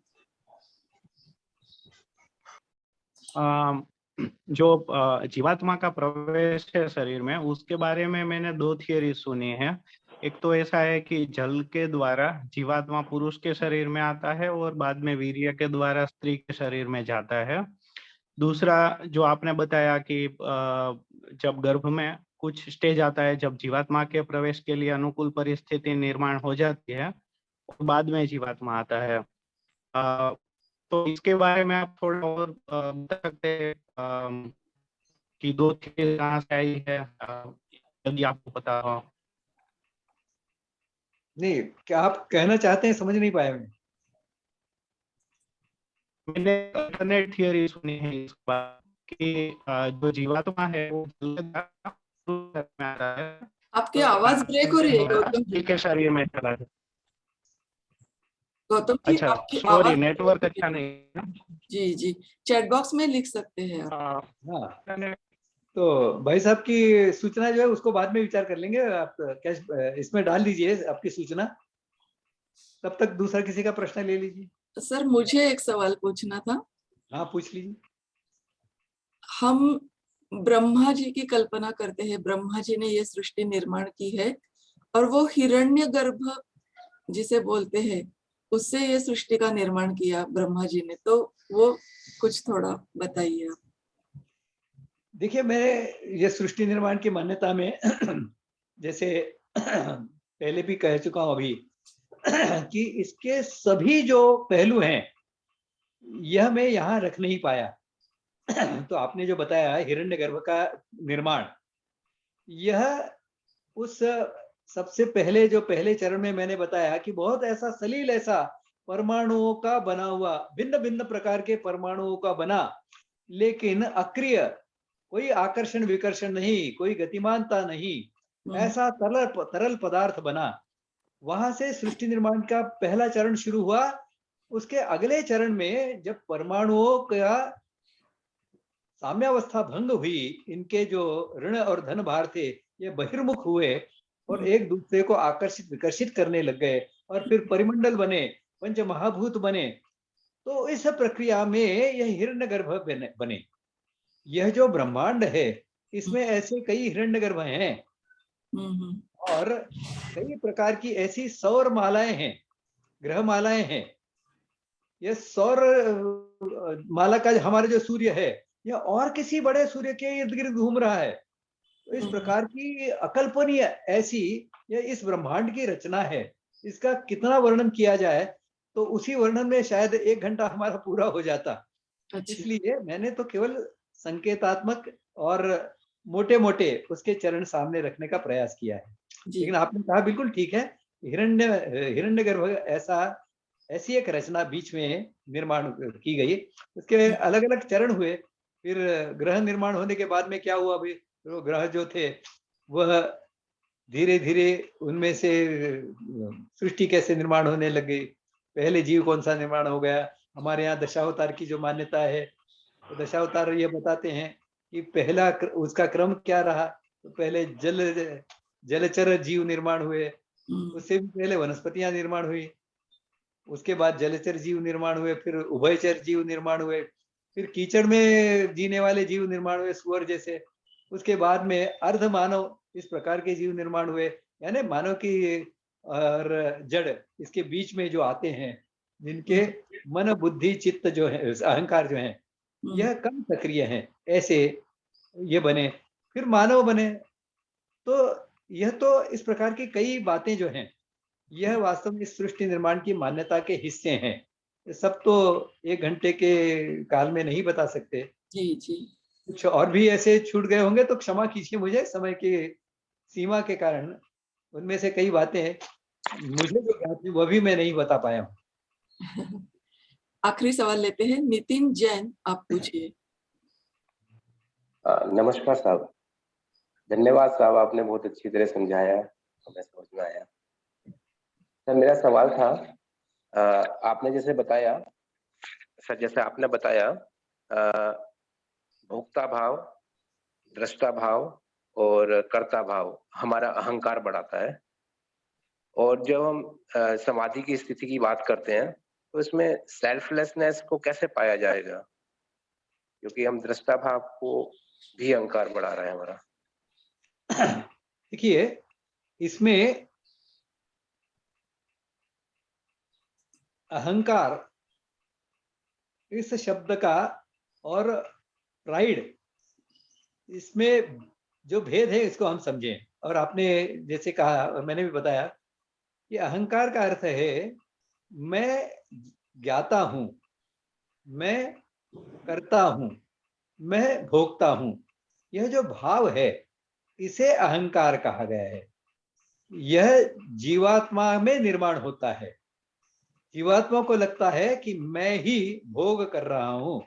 जो जीवात्मा का प्रवेश है शरीर में, उसके बारे में मैंने 2 थियरी सुनी है। एक तो ऐसा है कि जल के द्वारा जीवात्मा पुरुष के शरीर में आता है और बाद में वीर्य के द्वारा स्त्री के शरीर में जाता है। दूसरा जो आपने बताया कि जब गर्भ में कुछ स्टेज आता है जब जीवात्मा के प्रवेश के लिए अनुकूल परिस्थिति निर्माण हो जाती है और बाद में जीवात्मा आता है। तो इसके बारे में आप थोड़ा और बता सकते हैं कि 2 थियरी कहाँ से आई है, यदि आपको पता हो? नहीं, क्या आप कहना चाहते हैं, समझ नहीं पाया मैं। मैंने अल्टरनेट थियरी सुनी है इस बात कि जो जीवात्मा है वो जल के द्वारा में आता है, आपकी आवाज ब्रेक हो रही है गौतम स्त्री जी। के शरीर में चला जाता है। गौतम जी, अच्छा, आपकी सॉरी, आवाज नेटवर्क अच्छा नहीं है। जी जी, चैट बॉक्स में लिख सकते हैं आप। हाँ, तो भाई साहब की सूचना जो है उसको बाद में विचार कर लेंगे। आप क्या इसमें डाल दीजिए आपकी सूचना, तब तक दूसरा किसी का प्रश्न ले लीजिए। सर, मुझे एक सवाल पूछना था। हाँ, पूछ लीजिए। हम ब्रह्मा जी की कल्पना करते हैं, ब्रह्मा जी ने ये सृष्टि निर्माण की है और वो हिरण्यगर्भ जिसे बोलते हैं उससे ये सृष्टि का निर्माण किया ब्रह्मा जी ने, तो वो कुछ थोड़ा बताइए आप। देखिए, मैं ये सृष्टि निर्माण की मान्यता में जैसे पहले भी कह चुका हूं, अभी कि इसके सभी जो पहलू हैं यह मैं यहाँ रख नहीं पाया। तो आपने जो बताया हिरण्यगर्भ का निर्माण, यह उस सबसे पहले जो पहले चरण में मैंने बताया कि बहुत ऐसा सलील, ऐसा परमाणुओं का बना हुआ, भिन्न भिन्न प्रकार के परमाणुओं का बना, लेकिन अक्रिय, कोई आकर्षण विकर्षण नहीं, कोई गतिमानता नहीं, ऐसा तरल पदार्थ बना। वहां से सृष्टि निर्माण का पहला चरण शुरू हुआ। उसके अगले चरण में जब परमाणुओं का साम्यावस्था भंग हुई, इनके जो ऋण और धन भार थे ये बहिर्मुख हुए और एक दूसरे को आकर्षित विकर्षित करने लग गए, और फिर परिमंडल बने, पंच महाभूत बने। तो इस प्रक्रिया में यह हिरण्यगर्भ बने। यह जो ब्रह्मांड है इसमें ऐसे कई हिरण्यगर्भ हैं और कई प्रकार की ऐसी सौर मालाएं हैं, ग्रह मालाएं हैं। यह सौर माला का हमारे जो सूर्य है यह और किसी बड़े सूर्य के इर्द गिर्द घूम रहा है। तो इस प्रकार की अकल्पनीय ऐसी यह इस ब्रह्मांड की रचना है। इसका कितना वर्णन किया जाए तो उसी वर्णन में शायद 1 घंटा हमारा पूरा हो जाता। इसलिए मैंने तो केवल संकेतात्मक और मोटे मोटे उसके चरण सामने रखने का प्रयास किया है। लेकिन आपने कहा बिल्कुल ठीक है, हिरण्यगर्भ ऐसी एक रचना बीच में निर्माण की गई। उसके अलग अलग चरण हुए। फिर ग्रह निर्माण होने के बाद में क्या हुआ, अभी तो ग्रह जो थे वह धीरे धीरे उनमें से सृष्टि कैसे निर्माण होने लगी, पहले जीव कौन सा निर्माण हो गया। हमारे यहाँ दशावतार की जो मान्यता है, तो दशावतार ये बताते हैं कि पहला उसका क्रम क्या रहा। तो पहले जलचर जीव निर्माण हुए, उससे भी पहले वनस्पतियां निर्माण हुई, उसके बाद जलचर जीव निर्माण हुए, फिर उभयचर जीव निर्माण हुए, फिर कीचड़ में जीने वाले जीव निर्माण हुए सुअर जैसे, उसके बाद में अर्ध मानव, इस प्रकार के जीव निर्माण हुए। यानी मानव की और जड़ इसके बीच में जो आते हैं, जिनके मन बुद्धि चित्त जो है, अहंकार जो है यह कम सक्रिय हैं, ऐसे ये बने, फिर मानव बने। तो यह तो इस प्रकार की कई बातें जो हैं यह वास्तव में इस सृष्टि निर्माण की मान्यता के हिस्से हैं। ये सब तो 1 घंटे के काल में नहीं बता सकते। जी जी, कुछ और भी ऐसे छूट गए होंगे तो क्षमा कीजिए मुझे, समय की सीमा के कारण उनमें से कई बातें मुझे जो ज्ञात थी वह भी मैं नहीं बता पाया हूँ। आखिरी सवाल लेते हैं, नितिन जैन, आप पूछिए। नमस्कार साहब, धन्यवाद साहब, आपने बहुत अच्छी तरह समझाया, हमें समझ में आया। सर मेरा सवाल था, आपने जैसे बताया सर, जैसे आपने बताया भोक्ता भाव, दृष्टा भाव और कर्ता भाव हमारा अहंकार बढ़ाता है। और जब हम समाधि की स्थिति की बात करते हैं तो इसमें सेल्फलेसनेस को कैसे पाया जाएगा, क्योंकि हम दृष्टा भाव को भी अहंकार बढ़ा रहे हैं हमारा। देखिए, इसमें अहंकार इस शब्द का और प्राइड, इसमें जो भेद है इसको हम समझें। और आपने जैसे कहा और मैंने भी बताया कि अहंकार का अर्थ है मैं ज्ञाता हूं, मैं करता हूं, मैं भोगता हूं। यह जो भाव है इसे अहंकार कहा गया है। यह जीवात्मा में निर्माण होता है। जीवात्मा को लगता है कि मैं ही भोग कर रहा हूं,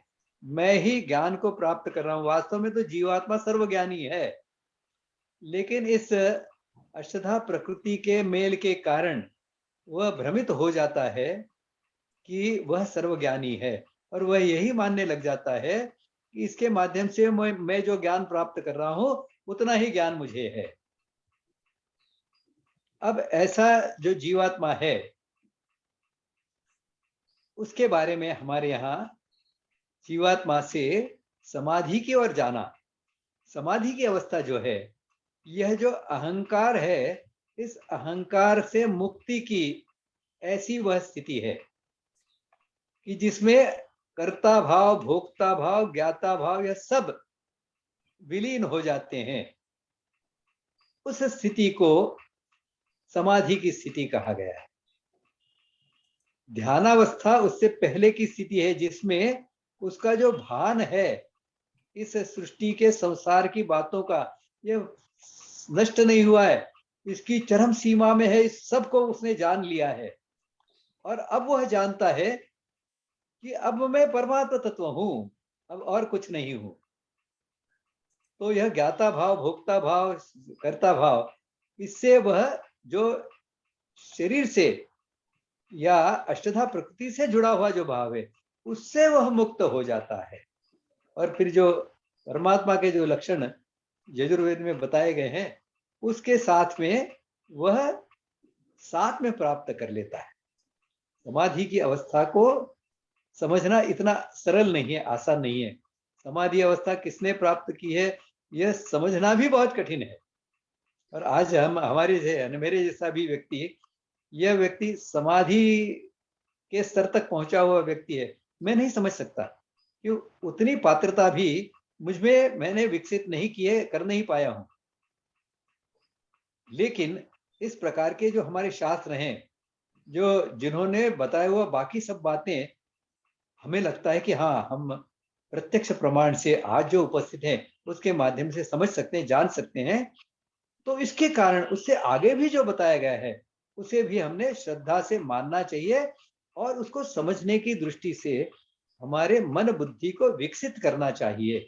मैं ही ज्ञान को प्राप्त कर रहा हूं। वास्तव में तो जीवात्मा सर्वज्ञानी है, लेकिन इस अष्टधा प्रकृति के मेल के कारण वह भ्रमित हो जाता है कि वह सर्वज्ञानी है, और वह यही मानने लग जाता है कि इसके माध्यम से मैं जो ज्ञान प्राप्त कर रहा हूं उतना ही ज्ञान मुझे है। अब ऐसा जो जीवात्मा है उसके बारे में हमारे यहाँ जीवात्मा से समाधि की ओर जाना, समाधि की अवस्था जो है, यह जो अहंकार है, इस अहंकार से मुक्ति की ऐसी वह स्थिति है कि जिसमें कर्ता भाव, भोक्ता भाव, ज्ञाता भाव, यह सब विलीन हो जाते हैं। उस स्थिति को समाधि की स्थिति कहा गया है। ध्यानावस्था उससे पहले की स्थिति है जिसमें उसका जो भान है इस सृष्टि के संसार की बातों का, ये नष्ट नहीं हुआ है, इसकी चरम सीमा में है, इस सब को उसने जान लिया है। और अब वह जानता है कि अब मैं परमात्मा तत्व हूं, अब और कुछ नहीं हूं। तो यह ज्ञाता भाव, भोक्ता भाव, कर्ता भाव, इससे वह जो शरीर से या अष्टधा प्रकृति से जुड़ा हुआ जो भाव है उससे वह मुक्त हो जाता है। और फिर जो परमात्मा के जो लक्षण यजुर्वेद में बताए गए हैं उसके साथ में वह साथ में प्राप्त कर लेता है। समाधि की अवस्था को समझना इतना सरल नहीं है, आसान नहीं है। समाधि अवस्था किसने प्राप्त की है यह समझना भी बहुत कठिन है। और आज हम हमारे मेरे जैसा भी व्यक्ति, यह व्यक्ति समाधि के स्तर तक पहुंचा हुआ व्यक्ति है, मैं नहीं समझ सकता कि उतनी पात्रता भी मुझमें मैंने विकसित नहीं की है, कर नहीं पाया हूं। लेकिन इस प्रकार के जो हमारे शास्त्र हैं, जो जिन्होंने बताया हुआ बाकी सब बातें, हमें लगता है कि हाँ, हम प्रत्यक्ष प्रमाण से आज जो उपस्थित हैं उसके माध्यम से समझ सकते हैं, जान सकते हैं। तो इसके कारण उससे आगे भी जो बताया गया है उसे भी हमने श्रद्धा से मानना चाहिए और उसको समझने की दृष्टि से हमारे मन बुद्धि को विकसित करना चाहिए,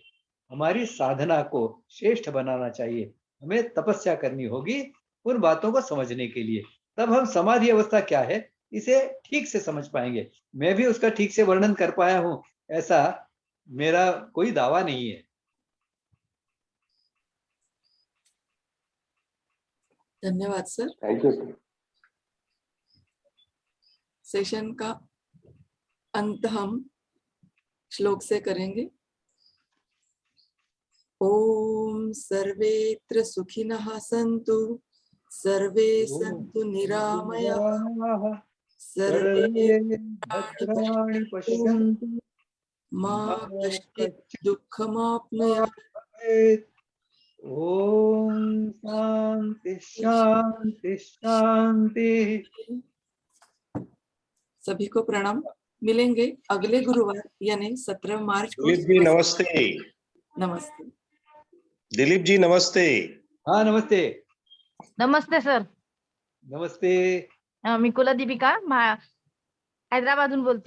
हमारी साधना को श्रेष्ठ बनाना चाहिए। हमें तपस्या करनी होगी उन बातों को समझने के लिए, तब हम समाधि अवस्था क्या है इसे ठीक से समझ पाएंगे। मैं भी उसका ठीक से वर्णन कर पाया हूं ऐसा मेरा कोई दावा नहीं है। धन्यवाद sir. Thank you sir. Session का अंत हम श्लोक से करेंगे। ओम सर्वेत्र सुखिनः सन्तु, सर्वे सन्तु निरामयाः, सर्वे भद्राणि पश्यन्तु मा कश्चित् दुःखमाप्नुयात्। ओम शांति शांति शांति। सभी को प्रणाम। मिलेंगे अगले गुरुवार यानी 17 मार्च को। दिलीप जी नमस्ते। नमस्ते दिलीप जी नमस्ते। हाँ नमस्ते। नमस्ते सर. नमस्ते। मी कुलदीपिका हैदराबादहून बोलते.